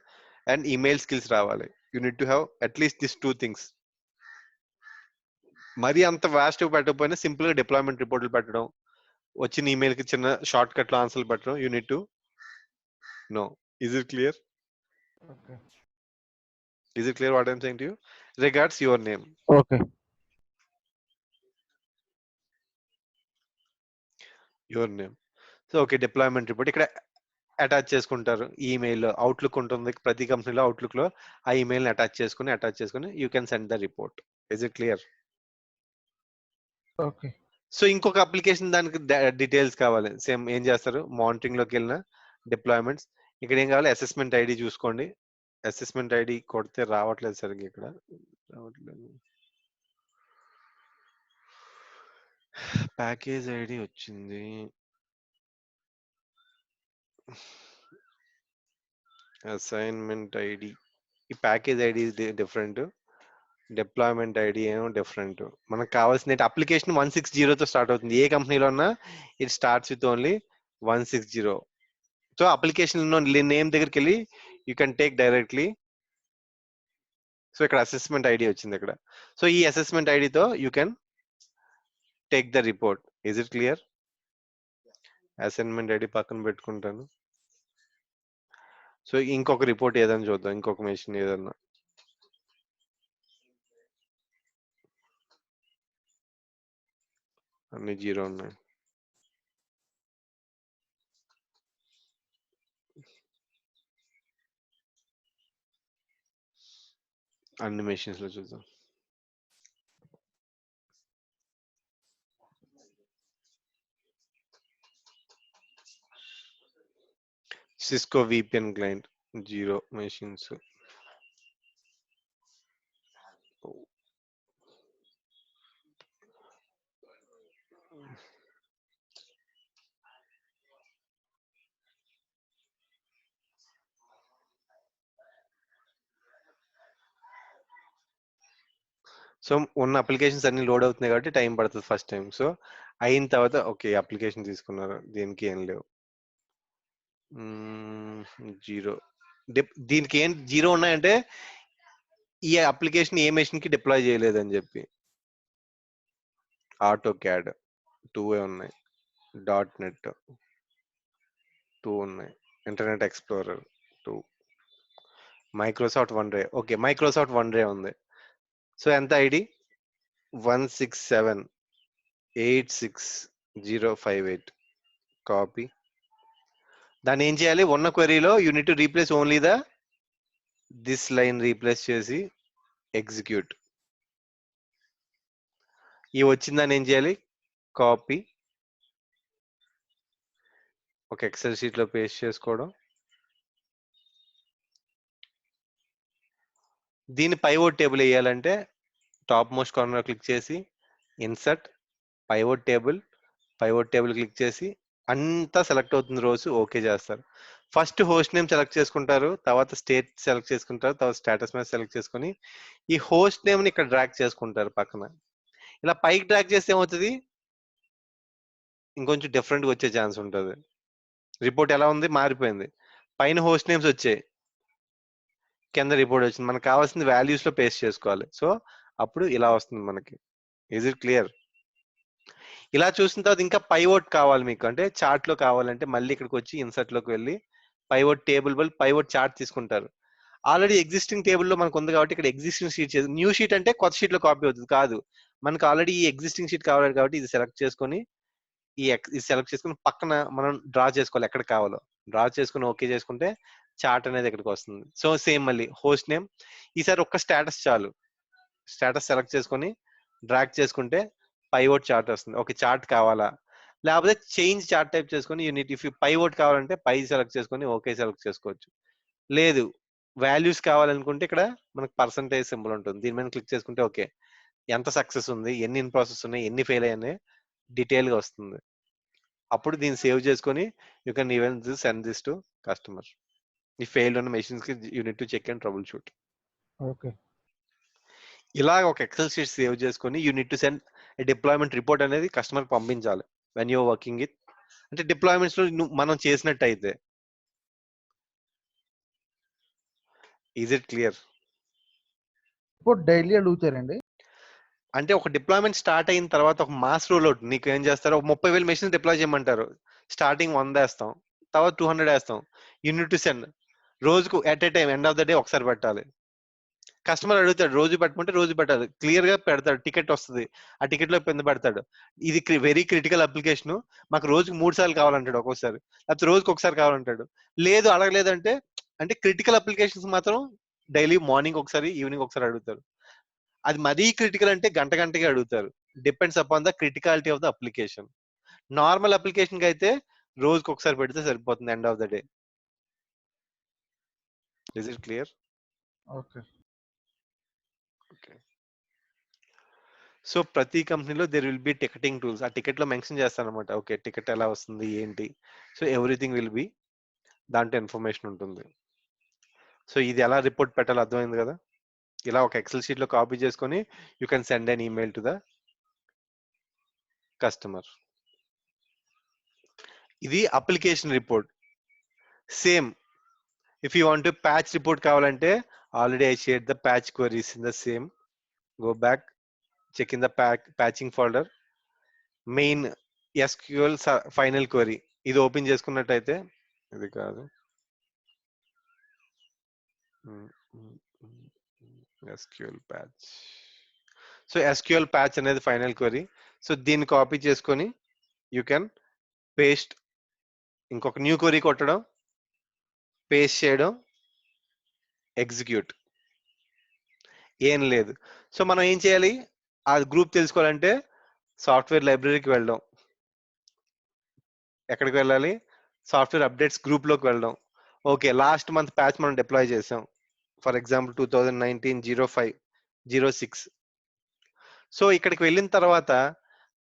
and email skills రావాలి. You need to have at least this 2 things. మరి అంత వాస్ట్ పెట్టకపోయినా సింపుల్ గా డిప్లాయ్మెంట్ రిపోర్ట్లు పెట్టడం, వచ్చిన ఈమెయిల్ కి చిన్న షార్ట్ కట్ లో ఆన్సర్లు పెట్టడం, you need to no. Is it clear? Okay. Is it clear what I'm saying to you? Regards, your name. Okay. Your name. So okay, deployment report ఇక్కడ అటాచ్ చేసుకుంటారు. ఈమెయిల్ అవుట్లుక్ ఉంటుంది ప్రతి కంపెనీలో, outlook లో ఆ ఈమెయిల్ ని attach చేసుకుని you can send the report. Is it clear? Okay. So ఇంకొక అప్లికేషన్ దానికి డీటెయిల్స్ కావాలి, సేమ్ ఏం చేస్తారు, మానిటరింగ్ లోకి వెళ్ళిన డిప్లాయ్మెంట్స్, ఇక్కడ ఏం కావాలి, అసెస్మెంట్ ఐడి చూసుకోండి. అసెస్మెంట్ ఐడి కొడితే రావట్లేదు సరిగ్గా, ఇక్కడ రావట్లేదు. ప్యాకేజ్ ఐడి వచ్చింది, అసైన్మెంట్ ఐడి, ఈ package ID different, deployment ID ఏమో డిఫరెంట్. మనకు కావాల్సిన అప్లికేషన్ 160తో స్టార్ట్ అవుతుంది, ఏ కంపెనీలో ఉన్నా it starts with only 160. So application name దగ్గరికి వెళ్ళి you can take directly. So ఇక్కడ అసెస్మెంట్ ఐడి వచ్చింది ఇక్కడ. సో ఈ అసెస్మెంట్ ఐడితో you can take the report. Is it clear? Assignment ID పక్కన పెట్టుకుంటాను. సో ఇంకొక రిపోర్ట్ ఏదైనా చూద్దాం, ఇంకొక మెషిన్ ఏదన్నా. అన్ని 0 ఉన్నాయి. అన్ని మెషిన్స్ లో చూద్దాం. Cisco VPN client 0 machines. So ఉన్న అప్లికేషన్స్ అన్ని లోడ్ అవుతున్నాయి కాబట్టి టైం పడుతుంది ఫస్ట్ టైం. సో అయిన తర్వాత ఓకే, అప్లికేషన్ తీసుకున్నారు, దీనికి ఏం లేవు, 0. దీనికి ఏం 0 ఉన్నాయంటే ఈ అప్లికేషన్ ఏ మెషిన్ కి డిప్లాయ్ చేయలేదని చెప్పి. ఆటో క్యాడ్ 2 ఉన్నాయి, .NET 2 ఉన్నాయి, ఇంటర్నెట్ ఎక్స్ప్లోరర్ 2, మైక్రోసాఫ్ట్ వన్ రే. ఓకే, మైక్రోసాఫ్ట్ వన్ రే ఉంది. సో ఎంత ఐడి, 167860058. కాపీ. దాన్ని ఏం చేయాలి, ఉన్న క్వెరీలో you need to replace only this line replace చేసి ఎగ్జిక్యూట్. ఈ వచ్చిందని ఏం చేయాలి, కాపీ ఒక ఎక్సెల్ షీట్ లో పేస్ట్ చేసుకోవడం. దీన్ని పైవోట్ టేబుల్ వేయాలంటే టాప్ మోస్ట్ కార్నర్ క్లిక్ చేసి ఇన్సర్ట్ పైవోట్ టేబుల్ క్లిక్ చేసి అంతా సెలెక్ట్ అవుతుంది రోజు, ఓకే చేస్తారు. ఫస్ట్ హోస్ట్ నేమ్ సెలెక్ట్ చేసుకుంటారు, తర్వాత స్టేట్ సెలెక్ట్ చేసుకుంటారు, తర్వాత స్టేటస్ మీద సెలెక్ట్ చేసుకుని ఈ హోస్ట్ నేమ్ ని ఇక్కడ డ్రాగ్ చేసుకుంటారు పక్కన. ఇలా పైకి డ్రాగ్ చేస్తే ఏమవుతుంది, ఇంకొంచెం డిఫరెంట్గా వచ్చే ఛాన్స్ ఉంటుంది. రిపోర్ట్ ఎలా ఉంది, మారిపోయింది. పైన హోస్ట్ నేమ్స్ వచ్చాయి, కింద రిపోర్ట్ వచ్చింది. మనకు కావాల్సింది వాల్యూస్ లో పేస్ట్ చేసుకోవాలి. సో అప్పుడు ఇలా వస్తుంది మనకి. Is it clear? ఇలా చూసిన తర్వాత ఇంకా పైవోట్ కావాలి మీకు, అంటే చార్ట్ లో కావాలంటే మళ్ళీ ఇక్కడికి వచ్చి ఇన్సర్ట్ లోకి వెళ్ళి పైవోట్ టేబుల్ బల్ పైవోట్ చార్ట్ తీసుకుంటారు. ఆల్రెడీ ఎగ్జిస్టింగ్ టేబుల్ లో మనకు ఉంది కాబట్టి ఇక్కడ ఎగ్జిస్టింగ్ షీట్ చేసి, న్యూ షీట్ అంటే కొత్త షీట్ లో కాపీ అవుతుంది కాదు, మనకు ఆల్రెడీ ఈ ఎగ్జిస్టింగ్ షీట్ కావాలి కాబట్టి ఇది సెలెక్ట్ చేసుకొని ఇది సెలెక్ట్ చేసుకుని పక్కన మనం డ్రా చేసుకోవాలి ఎక్కడ కావాలో. డ్రా చేసుకుని ఓకే చేసుకుంటే చార్ట్ అనేది ఇక్కడికి వస్తుంది. సో సేమ్ మళ్ళీ హోస్ట్ నేమ్, ఈసారి ఒక్క స్టేటస్ చాలు, స్టేటస్ సెలెక్ట్ చేసుకొని డ్రాగ్ చేసుకుంటే పైవోట్ చార్ట్ వస్తుంది. ఒక చార్ట్ కావాలా, లేకపోతే చేంజ్ చార్ట్ టైప్ చేసుకొని యూనిట్ ఇఫ్ పైవోట్ కావాలంటే పై సెలెక్ట్ చేసుకొని ఓకే సెలెక్ట్ చేసుకోవచ్చు. లేదు వాల్యూస్ కావాలనుకుంటే ఇక్కడ మనకు పర్సంటేజ్ సింబల్ ఉంటుంది, దీని మీద క్లిక్ చేసుకుంటే ఓకే ఎంత సక్సెస్ ఉంది, ఎన్ని ఇన్ ప్రాసెస్ ఉన్నాయి, ఎన్ని ఫెయిల్ అయ్యాయి డీటెయిల్ గా వస్తుంది. అప్పుడు దీన్ని సేవ్ చేసుకొని you can even send this to customer. ఈ ఫెయిల్డ్ ఉన్న మెషిన్స్ కి you need to check and troubleshoot. Okay. ఇలా ఒక ఎక్సెల్ షీట్ సేవ్ చేసుకొని you need to send deployment report అనేది కస్టమర్ పంపించాలి వెన్ యూర్ వర్కింగ్ ఇట్. అంటే డిప్లాయ్మెంట్స్ లో మనం చేసినట్టు అయితే. Is it clear? ఇప్పుడు డైలీ అడుగుతారండి? అంటే ఒక డిప్లాయ్మెంట్ స్టార్ట్ అయిన తర్వాత ఒక మాస్ రోల్ అవుట్ నీకు ఏం చేస్తారు, ఒక 30,000 మెషిన్స్ డిప్లాయ్ చేయమంటారు. స్టార్టింగ్ 100 వేస్తాం, తర్వాత 200 వేస్తాం. యూనిట్ టు సెండ్ రోజుకు at a time end of the day ఒకసారి పెట్టాలి. కస్టమర్ అడుగుతాడు రోజు పెట్టమంటే రోజు పెట్టాలి, క్లియర్ గా పెడతాడు, టికెట్ వస్తుంది, ఆ టికెట్ లో కింద పెడతాడు ఇది వెరీ క్రిటికల్ అప్లికేషన్, మాకు రోజుకు 3 సార్లు కావాలంటాడు ఒక్కోసారి, లేకపోతే రోజుకి ఒకసారి కావాలంటాడు. లేదు అడగలేదంటే, అంటే క్రిటికల్ అప్లికేషన్స్ మాత్రం డైలీ మార్నింగ్ ఒకసారి ఈవినింగ్ ఒకసారి అడుగుతారు. అది మరీ క్రిటికల్ అంటే గంటకి అడుగుతారు. Depends upon the criticality of the application. Normal application కి అయితే రోజుకి ఒకసారి పెడితే సరిపోతుంది end of the day. Is it clear? Okay. So ప్రతి కంపెనీలో there will be ticketing tools. ఆ టికెట్ లో మెన్షన్ చేస్తాను అనమాట, ఓకే టికెట్ ఎలా వస్తుంది ఏంటి. సో ఎవ్రీథింగ్ విల్ బి దాంట్లో ఇన్ఫర్మేషన్ ఉంటుంది. సో ఇది ఎలా రిపోర్ట్ పెట్టాలో అర్థమైంది కదా. ఇలా ఒక ఎక్సెల్ షీట్ లో కాపీ చేసుకొని you can send an email to the customer. ఇది application report. Same if you want patch report కావాలంటే already I share the patch queries in the same. Go back, check in the patching folder, main SQL final query ఇది open చేసుకున్నట్టయితే, ఇది కాదు SQL patch. So SQL patch అనేది final query. So దీన్ని copy చేసుకొని you can paste, ఇంకొక new query కొట్టడం, paste చేయడం, ఎగ్జిక్యూట్. ఏం లేదు. సో మనం ఏం చేయాలి, ఆ గ్రూప్ తెలుసుకోవాలంటే సాఫ్ట్వేర్ లైబ్రరీకి వెళ్ళడం. ఎక్కడికి వెళ్ళాలి, సాఫ్ట్వేర్ అప్డేట్స్ గ్రూప్ లోకి వెళ్ళడం. ఓకే లాస్ట్ మంత్ ప్యాచ్ మనం డిప్లాయ్ చేసాం, ఫర్ ఎగ్జాంపుల్ 2019-05-06. సో ఇక్కడికి వెళ్ళిన తర్వాత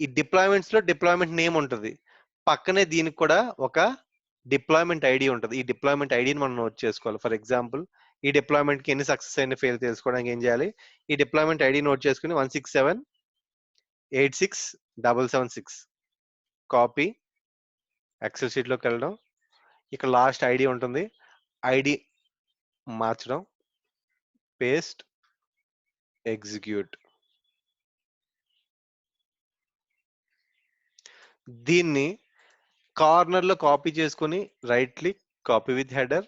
ఈ డిప్లాయ్మెంట్స్ లో డిప్లాయ్మెంట్ నేమ్ ఉంటుంది, పక్కనే దీనికి కూడా ఒక డిప్లాయ్మెంట్ ఐడి ఉంటుంది. ఈ డిప్లాయ్మెంట్ ఐడిని మనం నోట్ చేసుకోవాలి. ఫర్ ఎగ్జాంపుల్ ఈ డిప్లాయ్మెంట్ కి ఎన్ని సక్సెస్ అయిన ఫెయిల్ తెలుసుకోవడానికి ఏం చేయాలి, ఈ డిప్లాయ్మెంట్ ఐడి నోట్ చేసుకుని 167-86776 కాపీ, ఎక్సెల్ షీట్ లోకి వెళ్ళడం, ఇక్కడ లాస్ట్ ఐడి ఉంటుంది, ఐడి మార్చడం, పేస్ట్, ఎగ్జిక్యూట్. దీన్ని కార్నర్ లో కాపీ చేసుకుని right click, copy with header,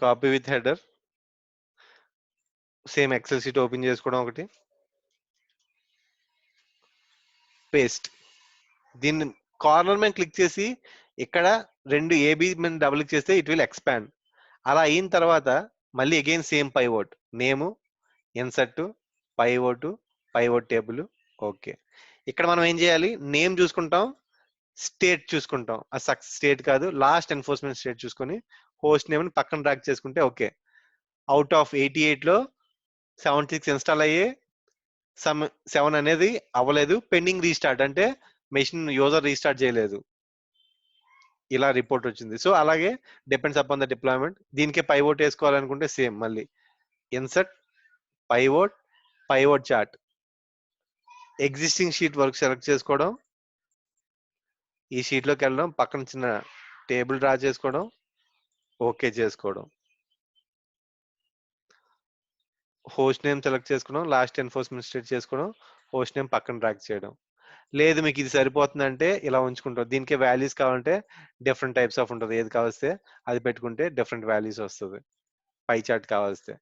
copy with header, same Excel sheet open చేసుకోవడం ఒకటి, పేస్ట్. దీన్ని కార్నర్ మీద క్లిక్ చేసి ఇక్కడ రెండు ఏబి మీద డబుల్ క్లిక్ చేస్తే ఇట్ విల్ ఎక్స్పాండ్. అలా అయిన తర్వాత మళ్ళీ అగైన్ సేమ్ పైవోట్ నేము, ఇన్సర్ట్, పైవోట్ టేబుల్. ఓకే ఇక్కడ మనం ఏం చేయాలి, నేమ్ చూసుకుంటాం, స్టేట్ చూసుకుంటాం, ఆ సక్సెస్ స్టేట్ కాదు లాస్ట్ ఎన్ఫోర్స్మెంట్ స్టేట్ చూసుకొని హోస్ట్ నేమ్ పక్కన డ్రాగ్ చేసుకుంటే ఓకే అవుట్ ఆఫ్ 88 లో 76 ఇన్స్టాల్ అయ్యే 7 అనేది అవ్వలేదు, పెండింగ్ రీస్టార్ట్ అంటే మెషిన్ యూజర్ రీస్టార్ట్ చేయలేదు. ఇలా రిపోర్ట్ వచ్చింది. సో అలాగే డిపెండ్స్ అపాన్ ద డిప్లాయ్మెంట్. దీనికే పైవోట్ వేసుకోవాలనుకుంటే సేమ్ మళ్ళీ insert pivot chart, existing sheet work select చేసుకోవడం, ఈ షీట్ లోకి వెళ్ళడం, పక్కన చిన్న టేబుల్ డ్రా చేసుకోవడం, ఓకే చేసుకోవడం, హోస్ట్ నేమ్ సెలెక్ట్ చేసుకోవడం, లాస్ట్ ఎన్ఫోర్స్మెంట్ స్టేట్ చేసుకోవడం, హోస్ట్ నేమ్ పక్కన డ్రాగ్ చేయడం. లేదు మీకు ఇది సరిపోతుందంటే ఇలా ఉంచుకుంటాం. దీనికి వాల్యూస్ కావాలంటే డిఫరెంట్ టైప్స్ ఆఫ్ ఉంటుంది. ఏది కావస్తే అది పెట్టుకుంటే డిఫరెంట్ వాల్యూస్ వస్తుంది. పై చార్ట్ కావాల్స్తే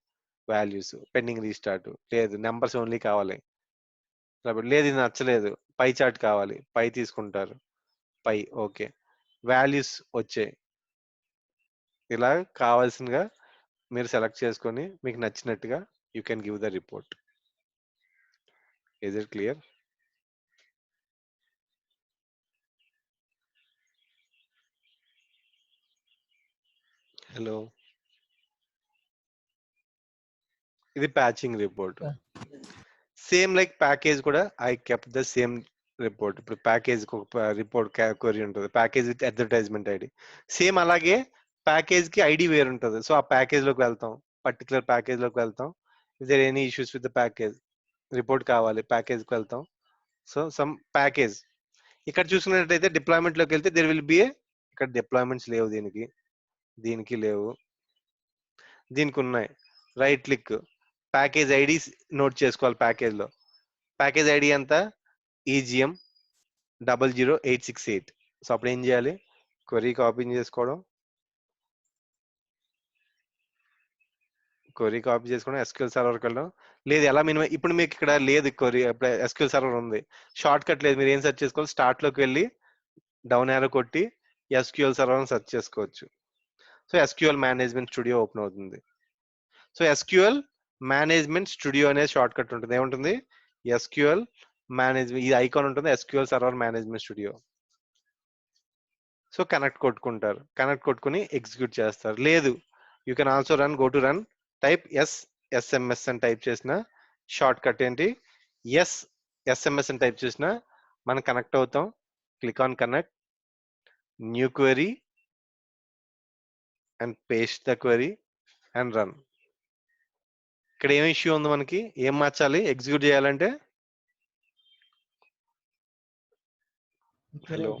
వాల్యూస్, పెండింగ్ రీస్టార్ట్, లేదు నెంబర్స్ ఓన్లీ కావాలి, లేదు ఇది నచ్చలేదు పై చార్ట్ కావాలి, పై తీసుకుంటారు, పై ఓకే, వాల్యూస్ వచ్చాయి. ఇలా కావాల్సినగా మీరు సెలెక్ట్ చేసుకొని మీకు నచ్చినట్టుగా you can give the report. Is it clear? Hello, ఇది patching report. Same like package కూడా I kept the same report. ఇప్పుడు ప్యాకేజ్ ఒక రిపోర్ట్ క్వరీ ఉంటుంది, package with advertisement ID. Same అలాగే ప్యాకేజ్ కి ఐడి వేరు ఉంటుంది. సో ఆ ప్యాకేజ్ లోకి వెళ్తాం, పర్టికులర్ ప్యాకేజ్ లోకి వెళ్తాం. If there any issues with the package, report కావాలి, ప్యాకేజ్ కి వెళ్తాం. సో సమ్ ప్యాకేజ్ ఇక్కడ చూసుకున్నట్టయితే డిప్లాయ్మెంట్ లోకి వెళ్తే దేర్ విల్ బి ఏ, ఇక్కడ డిప్లాయ్మెంట్స్ లేవు, దీనికి లేవు, దీనికి ఉన్నాయి. Right click, package ID note చేసుకోవాలి. ప్యాకేజ్ ఐడి ఎంత, EGM 00868. సో అప్పుడు ఏం చేయాలి, క్వరీ కాపీ చేసుకోవడం, SQL సర్వర్కి వెళ్ళడం. లేదు ఎలా మినిమం, ఇప్పుడు మీకు ఇక్కడ లేదు క్వరీ, ఇప్పుడు SQL సర్వర్ ఉంది, షార్ట్ కట్ లేదు, మీరు ఏం సెర్చ్ చేసుకోవాలి, స్టార్ట్ లోకి వెళ్ళి డౌన్ యారో కొట్టి SQL సర్వర్ సెర్చ్ చేసుకోవచ్చు. So SQL management studio open అవుతుంది. సో SQL మేనేజ్మెంట్ స్టూడియో అనే షార్ట్ కట్ ఉంటుంది. ఏముంటుంది, SQL మేనేజ్మెంట్, ఇది ఐకాన్ ఉంటుంది, SQL server management studio. So connect కొట్టుకుని ఎగ్జిక్యూట్ చేస్తారు. లేదు you can also go to run, type SMS అని టైప్ చేసిన షార్ట్ కట్ ఏంటి, SMS అని టైప్ చేసిన మనం కనెక్ట్ అవుతాం. Click on connect, new query and paste the query and run. ఇక్కడ ఏం ఇష్యూ ఉంది, మనకి ఏం మార్చాలి ఎగ్జిక్యూట్ చేయాలంటే, హలో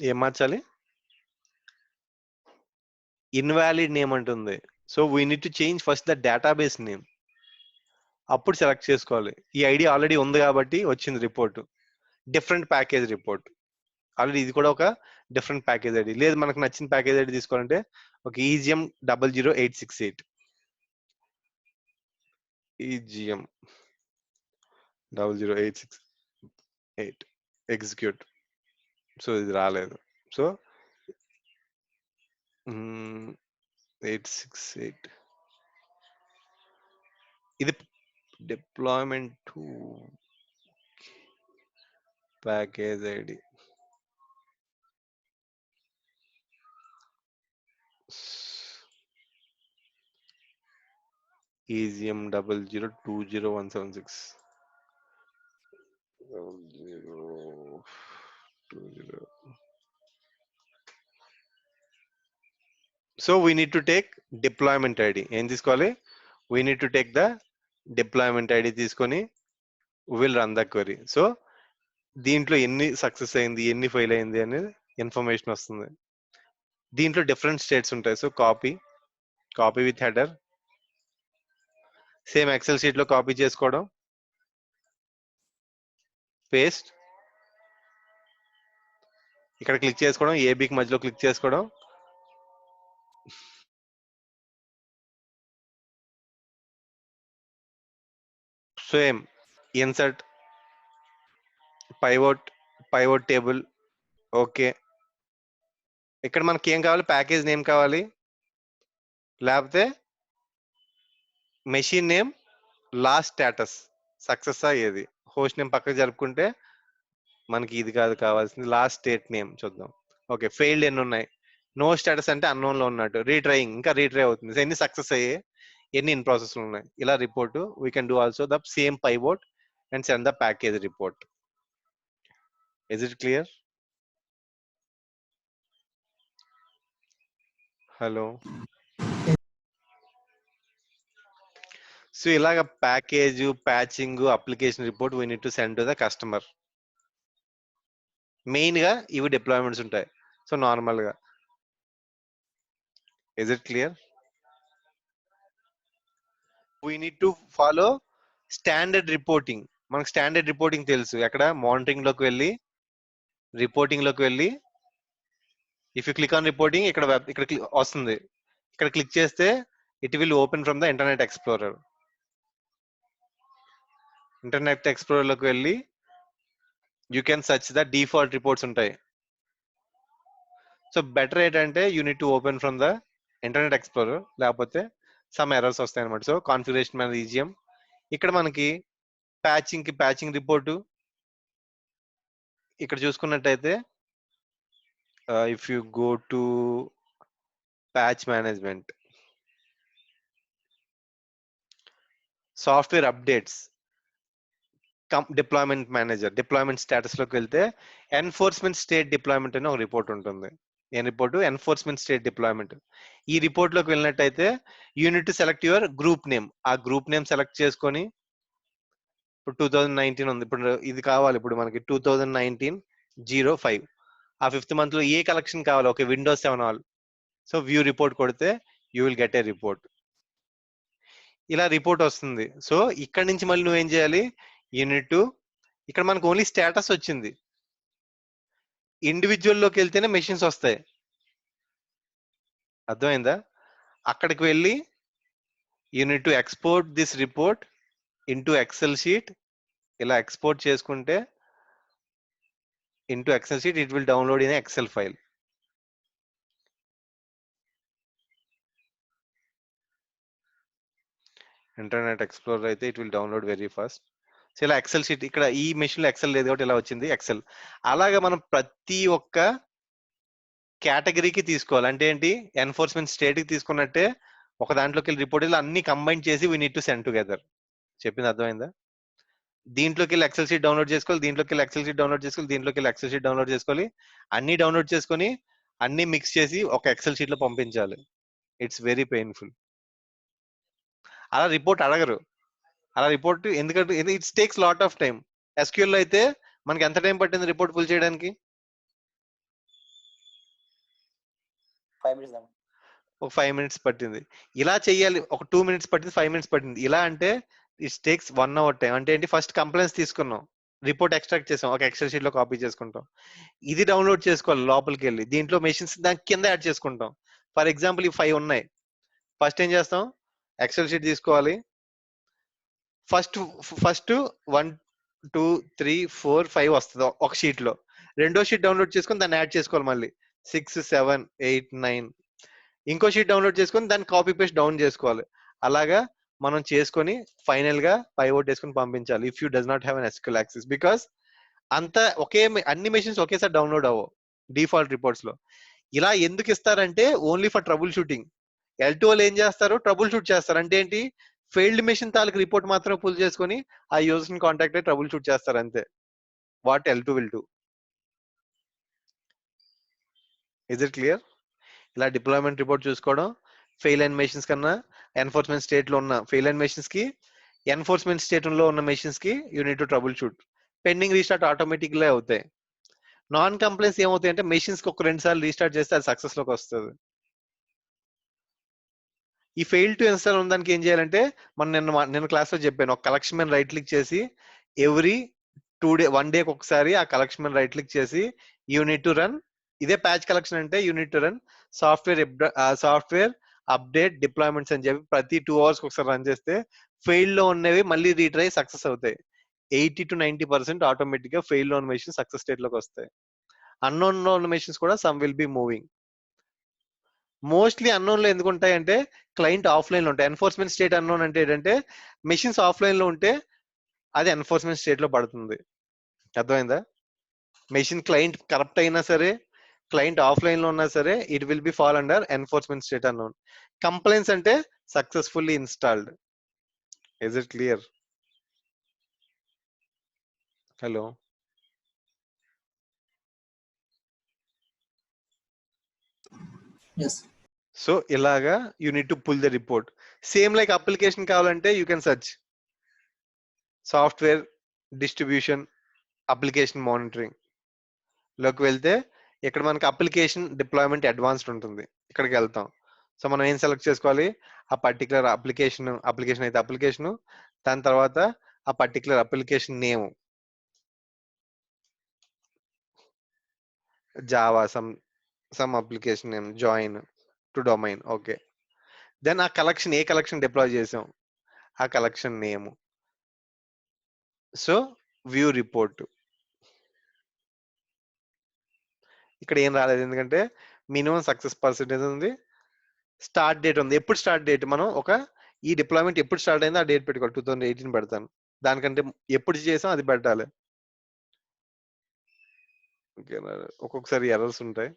ఏం మార్చాలి, ఇన్వాలిడ్ నేమ్ అంటుంది. So we need to change first the database name, అప్పుడు సెలెక్ట్ చేసుకోవాలి. ఈ ఐడి ఆల్రెడీ ఉంది కాబట్టి వచ్చింది report, different package report. Already ఇది కూడా ఒక డిఫరెంట్ ప్యాకేజ్ ఐడి. లేదు మనకు నచ్చిన ప్యాకేజ్ ఐడి తీసుకోవాలంటే ఒక EGM 00868, EGM 00868 ఎగ్జిక్యూట్. సో ఇది రాలేదు. సో 868 ఇది deployment to package ID. EGM 0020176 0020. So we need to take deployment ID. ఏం తీసుకోవాలి, we need to take the deployment ID తీసుకొని will run the query. So దీంట్లో ఎన్ని సక్సెస్ అయింది, ఎన్ని ఫెయిల్ అయింది అనేది ఇన్ఫర్మేషన్ వస్తుంది. దీంట్లో డిఫరెంట్ స్టేట్స్ ఉంటాయి. So copy with header, same Excel sheet లో కాపీ చేసుకోవడం, పేస్ట్, ఇక్కడ క్లిక్ చేసుకోవడం, ఏబీకి మధ్యలో క్లిక్ చేసుకోవడం, same insert pivot table. Okay, ఇక్కడ మనకి ఏం కావాలి, ప్యాకేజ్ నేమ్ కావాలి, లేకపోతే machine name, last status success అయ్యేది, హోస్ట్ నేమ్ పక్కకు జరుపుకుంటే మనకి ఇది కాదు కావాల్సింది, లాస్ట్ స్టేట్ నేమ్ చూద్దాం. ఓకే, ఫెయిల్డ్ ఎన్ని ఉన్నాయి, నో స్టేటస్ అంటే అన్నోన్ లో ఉన్నట్టు, రీట్రైయింగ్ ఇంకా రీట్రై అవుతుంది, ఎన్ని సక్సెస్ అయ్యాయి, ఎన్ని ఇన్ ప్రాసెస్ ఉన్నాయి. ఇలా report we can do also the same pivot and send the package report. Is it clear? Hello. So ఇలాగ package, patching, application report we need to send to the customer. Main గా ఇవి deployments ఉంటాయి. So normal గా is it clear? We need to follow standard reporting. మనకు standard reporting తెలుసు. ఎక్కడ monitoring లోకి వెళ్ళి రిపోర్టింగ్ లోకి వెళ్ళి if you click on reporting ఇక్కడ వస్తుంది. ఇక్కడ క్లిక్ చేస్తే it will open from the internet explorer. Internet explorer లోకి వెళ్ళి you can search the default reports ఉంటాయి. సో బెటర్ ఏంటంటే you need to open from the internet explorer, లేకపోతే some errors వస్తాయి అనమాట. సో కాన్ఫిగరేషన్ మేనేజియం ఇక్కడ మనకి ప్యాచింగ్ రిపోర్టు ఇక్కడ చూసుకున్నట్టయితే if you go to patch management, software updates, deployment manager, deployment status లోకి వెళ్తే ఎన్ఫోర్స్మెంట్ స్టేట్ డిప్లాయ్మెంట్ అని ఒక రిపోర్ట్ ఉంటుంది. ఏం రిపోర్టు? Enforcement state deployment. ఈ రిపోర్ట్ లోకి వెళ్ళినట్టయితే you need to select your group name. ఆ గ్రూప్ నేమ్ సెలెక్ట్ చేసుకొని ఇప్పుడు 2019 ఉంది, ఇప్పుడు ఇది కావాలి. ఇప్పుడు మనకి 2019-05 ఆ 5th month లో ఏ కలెక్షన్ కావాలి? Okay, Windows 7 all. So view report కొడితే you will get a report. ఇలా రిపోర్ట్ వస్తుంది. సో ఇక్కడ నుంచి మళ్ళీ నువ్వేం చేయాలి? యూనిట్ ఇక్కడ మనకు ఓన్లీ స్టేటస్ వచ్చింది. ఇండివిజువల్ లోకి వెళ్తేనే మెషిన్స్ వస్తాయి. అర్థమైందా? అక్కడికి వెళ్ళి you need to export this report into Excel sheet. ఇలా ఎక్స్పోర్ట్ చేసుకుంటే into Excel sheet it will download in Excel file. Internet Explorer అయితే it will download very fast. So ఇలా ఎక్సెల్ షీట్, ఇక్కడ ఈ మెషిన్ లో ఎక్సెల్ లేదు కాబట్టి ఇలా వచ్చింది ఎక్సెల్. అలాగా మనం ప్రతి ఒక్క కేటగిరీకి తీసుకోవాలి. అంటే ఏంటి? ఎన్ఫోర్స్మెంట్ స్టేట్ కి తీసుకున్నట్టే ఒక దాంట్లోకి వెళ్ళి రిపోర్ట్ అన్ని కంబైన్ చేసి we need to send together. చెప్పింది అర్థమైందా? దీంట్లోకి వెళ్ళి ఎక్సెల్ షీట్ డౌన్లోడ్ చేసుకోవాలి, దీంట్లోకి వెళ్ళి ఎక్సెల్ షీట్ డౌన్లోడ్ చేసుకోవాలి, దీంట్లోకి వెళ్ళి ఎక్సెల్ షీట్ డౌన్లోడ్ చేసుకోవాలి. అన్ని డౌన్లోడ్ చేసుకొని అన్ని మిక్స్ చేసి ఒక ఎక్సెల్ షీట్ లో పంపించాలి. It's very painful. అలా రిపోర్ట్ అడగరు. అలా రిపోర్ట్ ఎందుకంటే it's takes lot of time. SQL లో అయితే మనకి ఎంత టైం పట్టింది రిపోర్ట్ ఫుల్ చేయడానికి? 5 minutes. ఒక 5 minutes పట్టింది. ఇలా చెయ్యాలి, ఒక 2 minutes పట్టింది, 5 minutes పట్టింది. ఇలా అంటే ఇట్ టేక్స్ 1 hour టైం. అంటే ఏంటి? ఫస్ట్ కంప్లైంట్స్ తీసుకున్నాం, రిపోర్ట్ ఎక్స్ట్రాక్ట్ చేసాం, ఒక ఎక్సెల్ షీట్ లో కాపీ చేసుకుంటాం, ఇది డౌన్లోడ్ చేసుకోవాలి లోపలికి వెళ్ళి, దీంట్లో మెషిన్స్ దాని కింద యాడ్ చేసుకుంటాం. ఫర్ ఎగ్జాంపుల్ ఈ 5 ఉన్నాయి. ఫస్ట్ ఏం చేస్తాం? ఎక్సెల్ షీట్ తీసుకోవాలి. ఫస్ట్ 1 2 3 4 5 వస్తుంది ఒక షీట్ లో. రెండో షీట్ డౌన్లోడ్ చేసుకొని దాన్ని యాడ్ చేసుకోవాలి. మళ్ళీ 6 7 8 9 ఇంకో షీట్ డౌన్లోడ్ చేసుకొని దాన్ని కాపీ పేస్ట్ డౌన్ చేసుకోవాలి. అలాగా మనం చేసుకొని ఫైనల్ గా పైవోట్ వేసుకొని పంపించాలి. If you does not have an SQL access, because అంతా అన్ని మెషిన్స్ ఒకేసారి డౌన్లోడ్ అవ్వవు డిఫాల్ట్ రిపోర్ట్స్ లో. ఇలా ఎందుకు ఇస్తారంటే only for trouble shooting. L2 వాళ్ళు ఏం చేస్తారు? ట్రబుల్ షూట్ చేస్తారు. అంటే ఏంటి? ఫెయిల్డ్ మెషిన్ తాలూకు రిపోర్ట్ మాత్రం పుల్ చేసుకొని ఆ యూజర్ ని కాంటాక్ట్ అయ్యి ట్రబుల్ షూట్ చేస్తారు అంతే. What L2 will do. Is it clear? ఇలా డిప్లాయ్మెంట్ రిపోర్ట్ చూసుకోవడం. ఫెయిల్ అయిన మెషిన్స్ కన్నా ఎన్ఫోర్స్మెంట్ స్టేట్ లో ఉన్న ఫెయిల్ అయిన మెషిన్స్ కి, ఎన్ఫోర్స్మెంట్ స్టేట్ లో ఉన్న మెషిన్స్ కి you need to trouble shoot. Pending restart automatic గా అవుతాయి. నాన్ కంప్లైన్స్ ఏమవుతాయి అంటే మెషిన్స్ కి ఒక 2 సార్లు రీస్టార్ట్ చేస్తే అది సక్సెస్ లోకి వస్తుంది. ఈ ఫెయిల్ టు ఇన్స్టాల్ ఉన్న దానికి ఏం చేయాలంటే మనం నిన్న క్లాస్ లో చెప్పాను, ఒక కలెక్షన్ మీద రైట్ క్లిక్ చేసి ఎవ్రీ 1 డే ఒకసారి ఆ కలెక్షన్ మీద రైట్ క్లిక్ చేసి యూనిట్ టు రన్. ఇదే ప్యాచ్ కలెక్షన్ అంటే unit to run software update deployments అని చెప్పి ప్రతి 2 hours ఒకసారి రన్ చేస్తే ఫెయిల్ లో ఉన్నవి మళ్ళీ రీట్రై సక్సెస్ అవుతాయి. 80 to 90% ఆటోమేటిక్ గా ఫెయిల్ లో ఉన్న మెషిన్ సక్సెస్ స్టేట్ లోకి వస్తాయి. అన్నోన్ లో ఉన్న మెషిన్స్ కూడా some will be moving. Mostly unknown లో ఎందుకు ఉంటాయంటే క్లయింట్ ఆఫ్లైన్ లో ఉంటాయి. ఎన్ఫోర్స్మెంట్ స్టేట్ అన్నోన్ అంటే ఏంటంటే మెషిన్స్ ఆఫ్లైన్ లో ఉంటే అది ఎన్ఫోర్స్మెంట్ స్టేట్ లో పడుతుంది. అర్థమైందా? మెషిన్ క్లయింట్ కరప్ట్ అయినా సరే, క్లయింట్ ఆఫ్లైన్ లో ఉన్నా సరే, it will be fall under enforcement state unknown. Complaints అంటే successfully installed. Is it clear? Hello. Yes. So ఇలాగా you need to pull the report. Same like application కావాలంటే you can search software distribution application monitoring లోకి వెళ్తే ఇక్కడ మనకి application deployment advanced ఉంటుంది. ఇక్కడికి వెళ్తాం. సో మనం ఏం సెలెక్ట్ చేసుకోవాలి, ఆ పర్టికులర్ అప్లికేషన్ అయితే అప్లికేషన్, దాని తర్వాత ఆ particular application name Java some application name join to domain. Okay, then ఆ కలెక్షన్ ఏ కలెక్షన్ డిప్లాయ్ చేసాం ఆ collection name. So view report ఇక్కడ ఏం రాలేదు ఎందుకంటే మినిమం సక్సెస్ పర్సెంటేజ్ ఉంది, స్టార్ట్ డేట్ ఉంది. ఎప్పుడు స్టార్ట్ డేట్ మనం ఈ డిప్లాయ్మెంట్ ఎప్పుడు స్టార్ట్ అయిందో ఆ డేట్ పెట్టుకోవాలి. 2018 పెడతాను. దానికంటే ఎప్పుడు చేసాం అది పెట్టాలి. ఒక్కొక్కసారి ఎర్రర్స్ ఉంటాయి.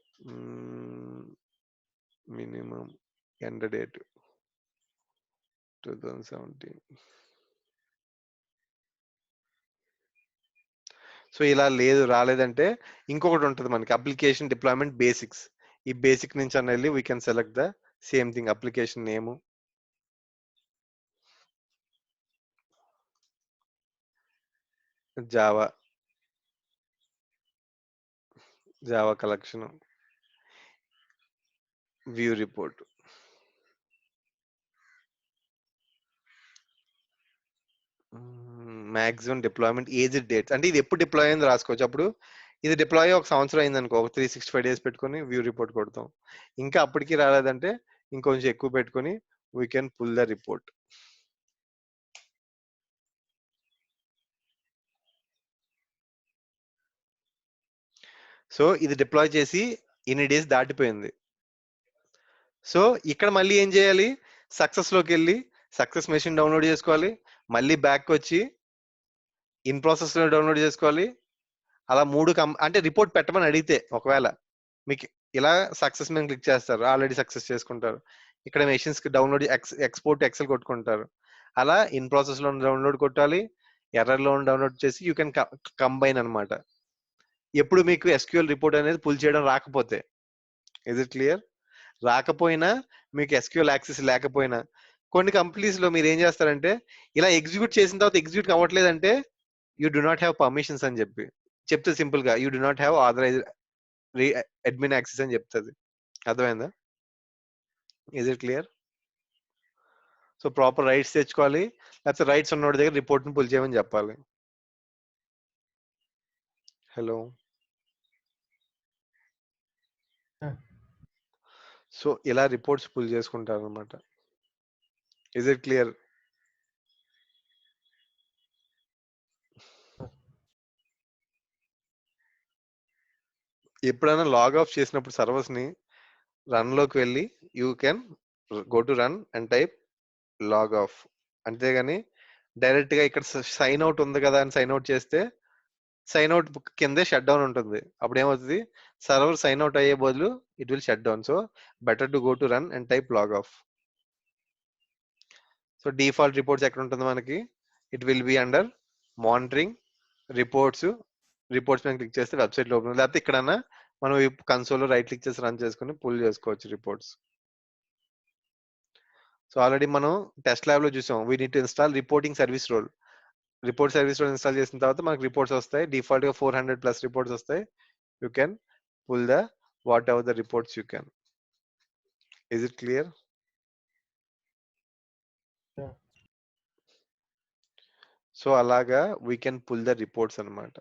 Minimum end date 2017. సో ఇలా రాలేదంటే ఇంకొకటి ఉంటుంది మనకి అప్లికేషన్ డిప్లాయ్మెంట్ బేసిక్స్. ఈ బేసిక్ నుంచి అన్న వెళ్ళి we can select the same thing application name, Java collection, view report. Maximum deployment age dates అంటే ఇది ఎప్పుడు డిప్లాయ్ అయింది రాసుకోవచ్చు. అప్పుడు ఇది డిప్లాయ్ ఒక సంవత్సరం అయింది అనుకో, ఒక 365 డేస్ పెట్టుకొని వ్యూ రిపోర్ట్ కొడతాం. ఇంకా అప్పటికి రాలేదంటే ఇంకొంచెం ఎక్కువ పెట్టుకొని we can pull the report. So ఇది డిప్లాయ్ చేసి ఇన్ని డేస్ దాటిపోయింది. సో ఇక్కడ మళ్ళీ ఏం చేయాలి, సక్సెస్ లోకి వెళ్ళి సక్సెస్ మెషిన్ డౌన్లోడ్ చేసుకోవాలి, మళ్ళీ బ్యాక్ వచ్చి ఇన్ ప్రాసెస్ లో డౌన్లోడ్ చేసుకోవాలి. అలా అంటే రిపోర్ట్ పెట్టమని అడిగితే ఒకవేళ మీకు ఇలా సక్సెస్ మీద క్లిక్ చేస్తారు, ఆల్రెడీ సక్సెస్ చేసుకుంటారు. ఇక్కడ మెషిన్స్ కి డౌన్లోడ్ ఎక్స్పోర్ట్ ఎక్సెల్ కొట్టుకుంటారు. అలా ఇన్ ప్రాసెస్ లో డౌన్లోడ్ కొట్టాలి, ఎర్రర్ లో డౌన్లోడ్ చేసి యూ కెన్ కంబైన్ అన్నమాట. ఎప్పుడు మీకు ఎస్క్యూఎల్ రిపోర్ట్ అనేది పుల్ చేయడం రాకపోతే, ఇస్ ఇట్ క్లియర్? రాకపోయినా మీకు ఎస్క్యూఎల్ యాక్సెస్ లేకపోయినా కొన్ని కంపెనీస్ లో మీరు ఏం చేస్తారంటే ఇలా ఎగ్జిక్యూట్ చేసిన తర్వాత ఎగ్జిక్యూట్ అవ్వట్లేదంటే you do not have permissions అని చెప్తే సింపుల్ గా you do not have authorize admin access అని చెప్తుంది. అర్థమైందా? Is it clear? So proper rights తెచ్చుకోవాలి, లేకపోతే రైట్స్ ఉన్నోడి దగ్గర రిపోర్ట్ ని పుల్ చేయమని చెప్పాలి. హలో, సో ఇలా రిపోర్ట్స్ పుల్ చేసుకుంటారు అనమాట. Is it clear? ఎప్పుడైనా లాగ్ ఆఫ్ చేసినప్పుడు సర్వర్స్ ని రన్ లోకి వెళ్ళి you can go to run and type log off. అంతేగాని డైరెక్ట్ గా ఇక్కడ సైన్ అవుట్ ఉంది కదా అని సైన్ అవుట్ చేస్తే సైన్ అవుట్ కిందే షట్ డౌన్ ఉంటుంది. అప్పుడు ఏమవుతుంది, సర్వర్ సైన్ అవుట్ అయ్యే బదులు it will shut down. So better to go to run and type log of. So default reports ఎక్కడ ఉంటుంది మనకి, it will be under monitoring reports. Reports మీద క్లిక్ చేస్తే వెబ్సైట్ లో ఓపెన్, లేకపోతే ఇక్కడన్నా మనం కన్సోల్ రైట్ క్లిక్ చేసి రన్ చేసుకుని పుల్ చేసుకోవచ్చు రిపోర్ట్స్. సో ఆల్రెడీ మనం టెస్ట్ ల్యాబ్ లో చూసాం, we need to install reporting service role. Report service role install చేసిన తర్వాత మనకి రిపోర్ట్స్ వస్తాయి. డిఫాల్ట్ గా 400+ రిపోర్ట్స్ వస్తాయి. You can pull the whatever the reports you can. Is it clear? So అలాగా we can pull the reports అన్నమాట.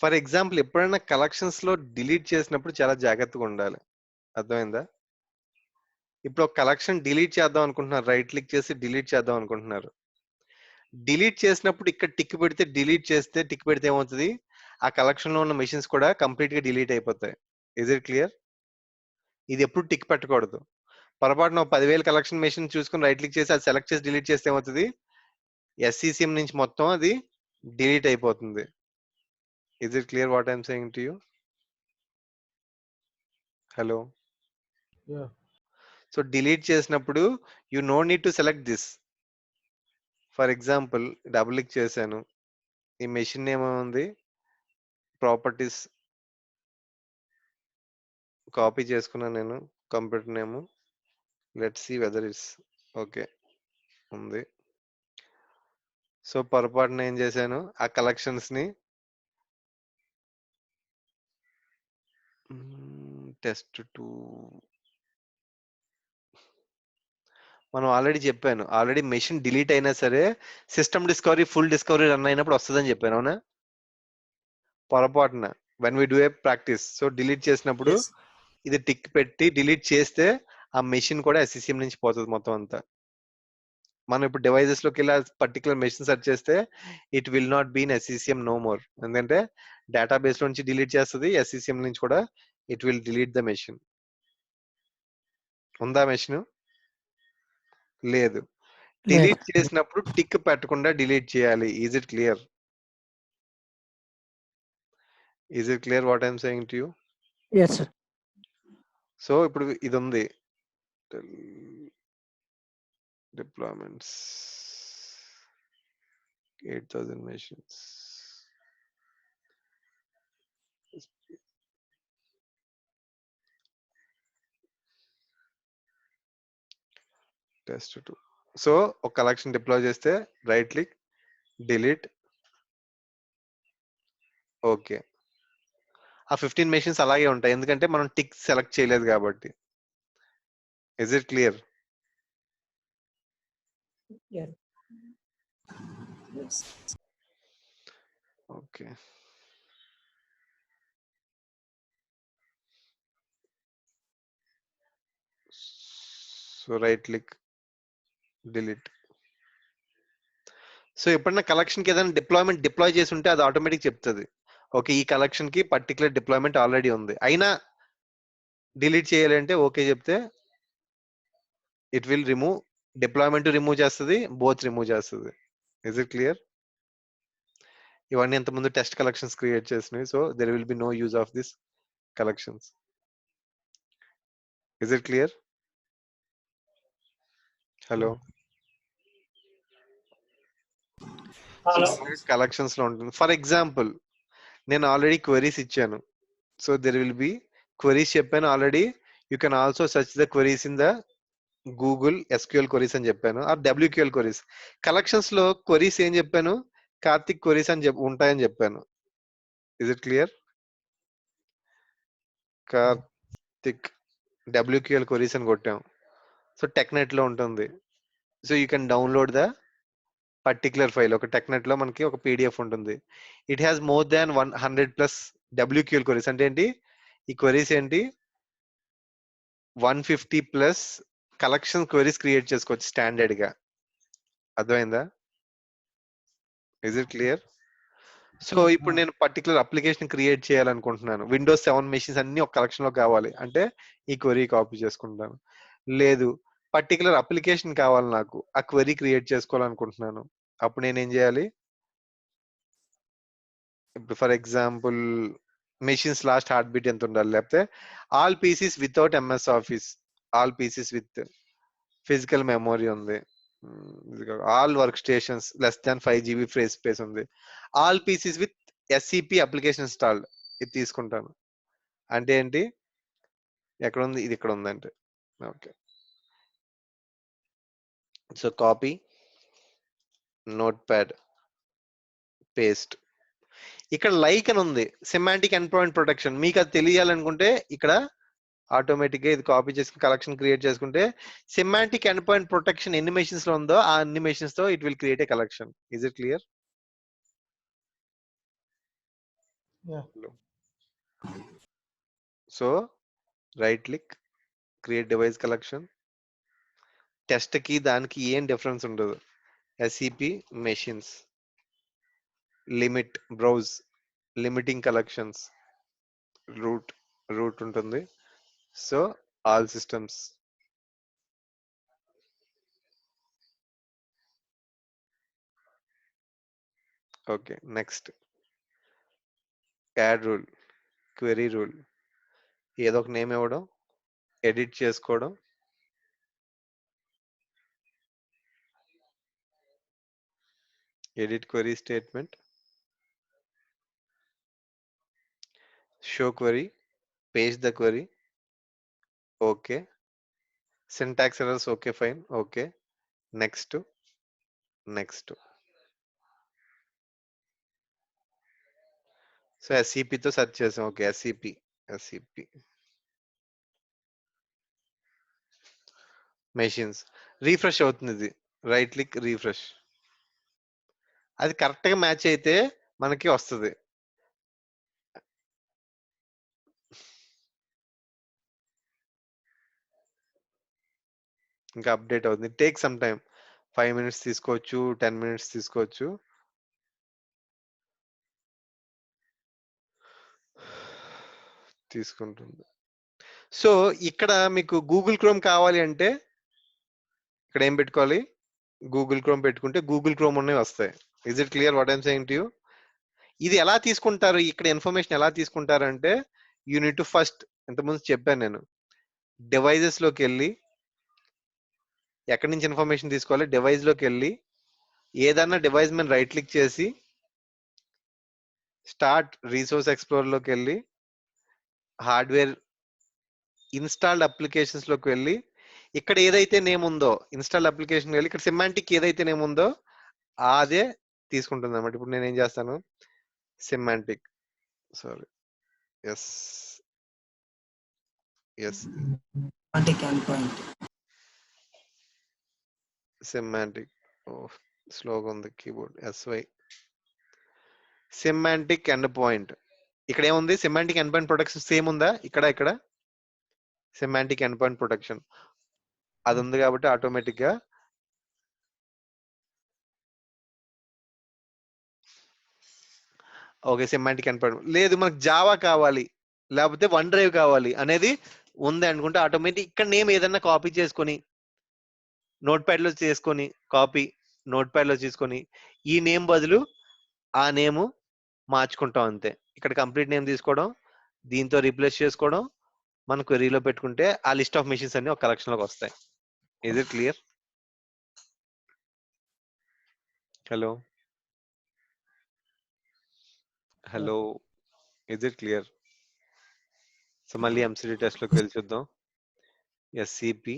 For example ఎప్పుడైనా collections లో డిలీట్ చేసినప్పుడు చాలా జాగ్రత్తగా ఉండాలి. అర్థమైందా? ఇప్పుడు ఒక కలెక్షన్ డిలీట్ చేద్దాం అనుకుంటున్నారు, రైట్ క్లిక్ చేసి డిలీట్ చేద్దాం అనుకుంటున్నారు. డిలీట్ చేసినప్పుడు ఇక్కడ టిక్ పెడితే టిక్ పెడితే ఏమవుతుంది, ఆ కలెక్షన్ లో ఉన్న మెషిన్స్ కూడా కంప్లీట్ గా డిలీట్ అయిపోతాయి. Is it clear? ఇది ఎప్పుడు టిక్ పెట్టకూడదు. పొరపాటున 10,000 కలెక్షన్ మెషిన్ చూసుకుని రైట్ క్లిక్ చేసి అది సెలెక్ట్ చేసి డిలీట్ చేస్తే ఏమవుతుంది, SCCM నుంచి మొత్తం అది డిలీట్ అయిపోతుంది. Is it clear what I'm saying to you? Hello. Yeah. So delete చేసినప్పుడు you know need to select this. For example double click చేశాను, ఈ మెషిన్ నేమ్ ఉంది, ప్రాపర్టీస్ కాపీ చేసుకున్నాను నేను, computer name, let see whether it's okay ఉంది. So పొరపాటున ఏం చేశాను, ఆ కలెక్షన్స్ ని టెస్ట్ 2 మనం ఆల్రెడీ చెప్పాను, ఆల్రెడీ మెషిన్ డిలీట్ అయినా సరే system discovery full discovery run అయినప్పుడు వస్తుందని చెప్పాను, అవునా? పొరపాటున when we do a practice, so delete చేసినప్పుడు Yes. ఇది టిక్ పెట్టి డిలీట్ చేస్తే ఆ మెషిన్ కూడా SCCM నుంచి పోతుంది మొత్తం అంతా. మనం ఇప్పుడు డివైజెస్ లోకి వెళ్ళి పర్టికులర్ మెషిన్ సెర్చ్ చేస్తే it will not be in SCCM no more. ఎందుకంటే డేటాబేస్ లో నుంచి డిలీట్ చేస్తుంది, SCCM నుంచి కూడా it will delete the machine. ఉందా మెషిన్? లేదు. డిలీట్ చేసినప్పుడు టిక్ పెట్టకుండా డిలీట్ చేయాలి. Is it clear? Is it clear what I'm saying to you? Yes, sir. So ఇప్పుడు ఇది ఉంది, డిప్లాయ్మెంట్స్ 8000 మెషిన్స్. టెస్ట్ 2. సో ఒక కలెక్షన్ డిప్లాయ్ చేస్తే రైట్ క్లిక్, డిలీట్, ఓకే. ఆ 15 మెషిన్స్ అలాగే ఉంటాయి, ఎందుకంటే మనం టిక్ సెలెక్ట్ చేయలేదు కాబట్టి. Is it clear? Yeah. Yes. Okay. So right click, delete. So ఎప్పుడన్నా కలెక్షన్ కి ఏదైనా డిప్లాయ్ చేసి ఉంటే అది ఆటోమేటిక్ చెప్తుంది, ఓకే ఈ కలెక్షన్ కి పర్టికులర్ డిప్లాయ్మెంట్ ఆల్రెడీ ఉంది, అయినా డిలీట్ చేయాలి అంటే ఓకే చెప్తే it will remove, deployment remove చేస్తుంది, బోత్ రిమూవ్ చేస్తుంది. Is it clear? ఇవన్నీ ఇంతకుముందు టెస్ట్ కలెక్షన్స్ క్రియేట్ చేసినవి, so there will be no use of this collections. Is it clear? Hello. Hello. Collections లో ఉంటుంది. ఫర్ ఎగ్జాంపుల్ నేను already queries ఇచ్చాను, so there will be queries చెప్పాను already. You can also search the queries in the Google SQL queries అని చెప్పాను, or WQL queries. Collections లో queries ఏం చెప్పాను, కార్తిక్ క్వెరీస్ అని ఉంటాయని చెప్పాను. Is it clear? Karthik WQL queries అని కొట్టాం, సో టెక్నెట్ లో ఉంటుంది. So you can download the particular file. ఒక టెక్నెట్ లో మనకి ఒక PDF ఉంటుంది. It has more than 100+ WQL queries. అంటే ఏంటి, ఈ క్వెరీస్ ఏంటి, 150+ కలెక్షన్ క్వెరీస్ క్రియేట్ చేసుకోవచ్చు స్టాండర్డ్ గా. అర్థమైందా? Is it clear? సో ఇప్పుడు నేను పర్టికులర్ అప్లికేషన్ క్రియేట్ చేయాలనుకుంటున్నాను, Windows 7 మెషిన్స్ అన్ని ఒక కలెక్షన్ లో కావాలి అంటే ఈ క్వెరీ కాపీ చేసుకుంటాను. లేదు, పర్టికులర్ అప్లికేషన్ కావాలి నాకు, ఆ క్వెరీ క్రియేట్ చేసుకోవాలనుకుంటున్నాను, అప్పుడు నేను ఏం చేయాలి, ఇప్పుడు for example machines last heartbeat ఎంత ఉండాలి, లేకపోతే all PCs without MS Office, all PCs with physical memory ఉంది, all workstations less than 5 GB free space ఉంది, all PCs with SCP application installed, ఇది తీసుకుంటాను. అంటే ఏంటి, ఎక్కడ ఉంది, ఇది ఇక్కడ ఉందంటే okay. So copy, notepad, paste. ఇక్కడ లైక్ అని ఉంది, సెమాంటిక్ ఎండ్ పాయింట్ ప్రొటెక్షన్. మీకు అది తెలియాలనుకుంటే ఇక్కడ ఆటోమేటిక్ గా ఇది కాపీ చేసుకుని కలెక్షన్ క్రియేట్ చేసుకుంటే సెమాంటిక్ ఎండ్ పాయింట్ ప్రొటెక్షన్ ఎన్ని మెషిన్స్ లో ఉందో ఆ అన్ని మెషిన్స్ తో it will create a collection. Is it clear? Yeah. So right click, create device collection. Test కి దానికి ఏం డిఫరెన్స్ ఉండదు. SCP machines, limit, browse, limiting collections, root ఉంటుంది. So all systems. Okay, next add rule, query rule. ఏదో ఒక name ఇవ్వడం, edit చేసుకోవడం, edit query statement, show query, page the query, okay, syntax errors okay fine, okay, next, next. So ఎస్సిపితో search చేసాం. Okay, SCP machines refresh అవుతుంది. ఇది right click refresh. అది correct గా మ్యాచ్ అయితే మనకి వస్తుంది. ఇంకా అప్డేట్ అవుతుంది. Take some time. 5 minutes తీసుకోవచ్చు, 10 minutes తీసుకోవచ్చు. తీసుకుంటుంది. సో ఇక్కడ మీకు గూగుల్ క్రోమ్ కావాలి అంటే ఇక్కడ ఏం పెట్టుకోవాలి? గూగుల్ క్రోమ్ పెట్టుకుంటే గూగుల్ క్రోమ్ ఉన్నవి వస్తాయి. Is it clear what I'm saying to you? ఇది ఎలా తీసుకుంటారు? ఇక్కడ ఇన్ఫర్మేషన్ ఎలా తీసుకుంటారు అంటే యూ నీడ్ టు ఫస్ట్, ఇంతకుముందు చెప్పాను నేను, డివైజెస్ లోకి వెళ్ళి ఎక్కడి నుంచి ఇన్ఫర్మేషన్ తీసుకోవాలి? డివైస్ లోకి వెళ్ళి ఏదన్నా డివైస్ మీద రైట్ క్లిక్ చేసి స్టార్ట్ రిసోర్స్ ఎక్స్ప్లోరర్ లోకి వెళ్ళి హార్డ్వేర్ ఇన్స్టాల్డ్ అప్లికేషన్స్ లోకి వెళ్ళి ఇక్కడ ఏదైతే నేమ్ ఉందో ఇన్స్టాల్డ్ అప్లికేషన్ వెళ్ళి ఇక్కడ సిమాంటిక్ ఏదైతే నేమ్ ఉందో అదే తీసుకుంటుంది అన్నమాట. ఇప్పుడు నేను ఏం చేస్తాను? Symantec, sorry, S S Symantec. స్లోగా ఉంది keyboard. SY Symantec end point. ఇక్కడ ఏముంది? Symantec end point protection same ఉందా? ఇక్కడ సిమాంటిక్ ఎండ్ పాయింట్ ప్రొటెక్షన్ అది ఉంది కాబట్టి ఆటోమేటిక్ గా ఓకే. సిమాంటిక్ ఎండ్ పాయింట్ లేదు, మనకు జావా కావాలి లేకపోతే వన్ డ్రైవ్ కావాలి అనేది ఉంది అనుకుంటే ఆటోమేటిక్ ఇక్కడ నేమ్ ఏదన్నా కాపీ చేసుకొని నోట్ ప్యాడ్ లో చేసుకొని కాపీ నోట్ ప్యాడ్ లో తీసుకొని ఈ నేమ్ బదులు ఆ నేమ్ మార్చుకుంటాం అంతే. ఇక్కడ కంప్లీట్ నేమ్ తీసుకోవడం, దీంతో రీప్లేస్ చేసుకోవడం, మన క్వెరీలో పెట్టుకుంటే ఆ లిస్ట్ ఆఫ్ మెషిన్స్ అన్ని ఒక కలెక్షన్ లోకి వస్తాయి. Is it clear? Hello hello, is it clear? So మళ్ళీ ఎంసిడి టెస్ట్ లోకి వెళ్ళి చూద్దాం. ఎస్సిపి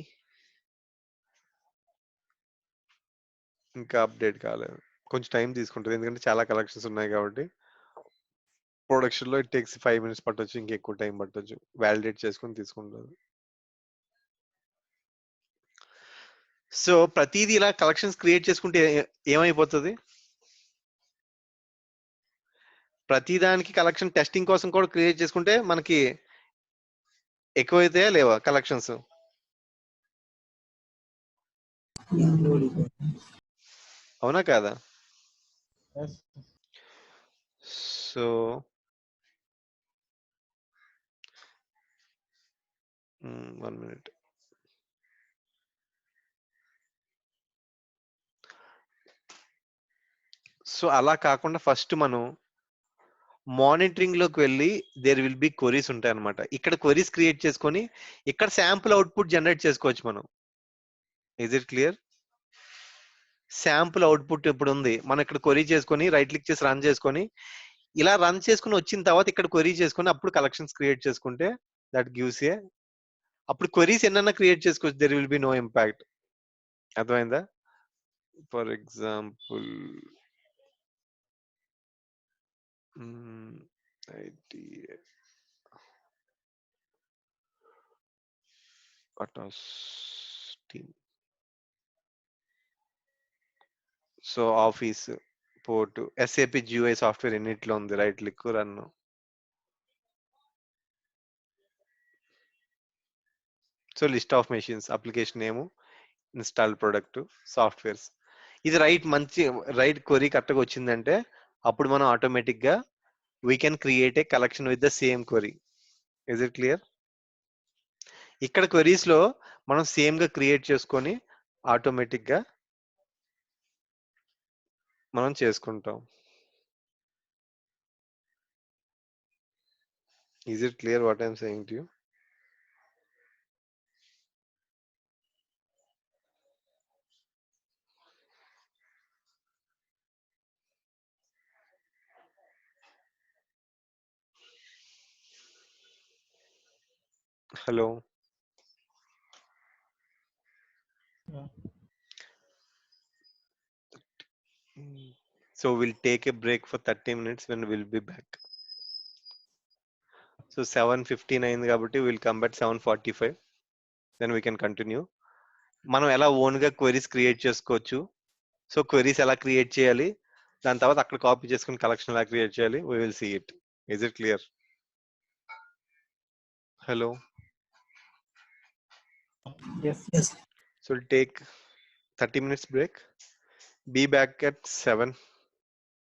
ఇంకా అప్డేట్ కాలేదు, కొంచెం టైం తీసుకుంటుంది ఎందుకంటే చాలా కలెక్షన్స్ ఉన్నాయి కాబట్టి. ప్రొడక్షన్ లో ఇట్ టేక్స్ 5 minutes పట్టొచ్చు, ఇంకెక్కువ టైం పట్టొచ్చు, వ్యాలిడేట్ చేసుకొని తీసుకుంటుంది. సో ప్రతిదీ ఇలా కలెక్షన్స్ క్రియేట్ చేసుకుంటే ఏమైపోతుంది? ప్రతిదానికి కలెక్షన్ టెస్టింగ్ కోసం కూడా క్రియేట్ చేసుకుంటే మనకి ఎక్కువైతే లేవా కలెక్షన్స్? అవునా కాదా? Yes. So 1 minute. సో అలా కాకుండా ఫస్ట్ మనం మానిటరింగ్ లోకి వెళ్ళి దేర్ విల్ బి క్వరీస్ ఉంటాయి అనమాట. ఇక్కడ క్వరీస్ క్రియేట్ చేసుకొని ఇక్కడ శాంపుల్ అవుట్పుట్ జనరేట్ చేసుకోవచ్చు మనం. Is it clear? Sample output ఇప్పుడు ఉంది, మనం ఇక్కడ క్వరీ చేసుకొని రైట్ క్లిక్ చేసి రన్ చేసుకొని ఇలా రన్ చేసుకుని వచ్చిన తర్వాత ఇక్కడ క్వరీ చేసుకొని అప్పుడు కలెక్షన్స్ క్రియేట్ చేసుకుంటే దట్ గివ్స్ ఏ, అప్పుడు క్వరీస్ ఎన్నన్నా క్రియేట్ చేసుకోవచ్చు. There will be no impact. అర్థమైందా? For example team. So office port SAP GI software ఎన్నిట్లో ఉంది, right click run. So list of machines, application name, install product, softwares. ఇది మంచి right query కరెక్ట్గా వచ్చిందంటే అప్పుడు మనం ఆటోమేటిక్ గా we can create a collection with the same query. Is it clear? ఇక్కడ క్వరీస్ లో మనం సేమ్ గా క్రియేట్ చేసుకొని ఆటోమేటిక్ గా మనం చేసుకుంటాం. Is it clear what I'm saying to you? Hello. Yeah. So we'll take a break for 30 minutes when we'll be back. So 7:59 కాబట్టి we'll come back 7:45. Then we can continue. మనం ఎలా ఓన్గా queries create చేసుకోవచ్చు. So queries ఎలా create చేయాలి, దాని తర్వాత అక్కడ కాపీ చేసుకుని కలెక్షన్ ఎలా క్రియేట్ చేయాలి, we will see it. Is it clear? Hello. Yes. Yes. So we'll take 30 minutes break. Be back at 7.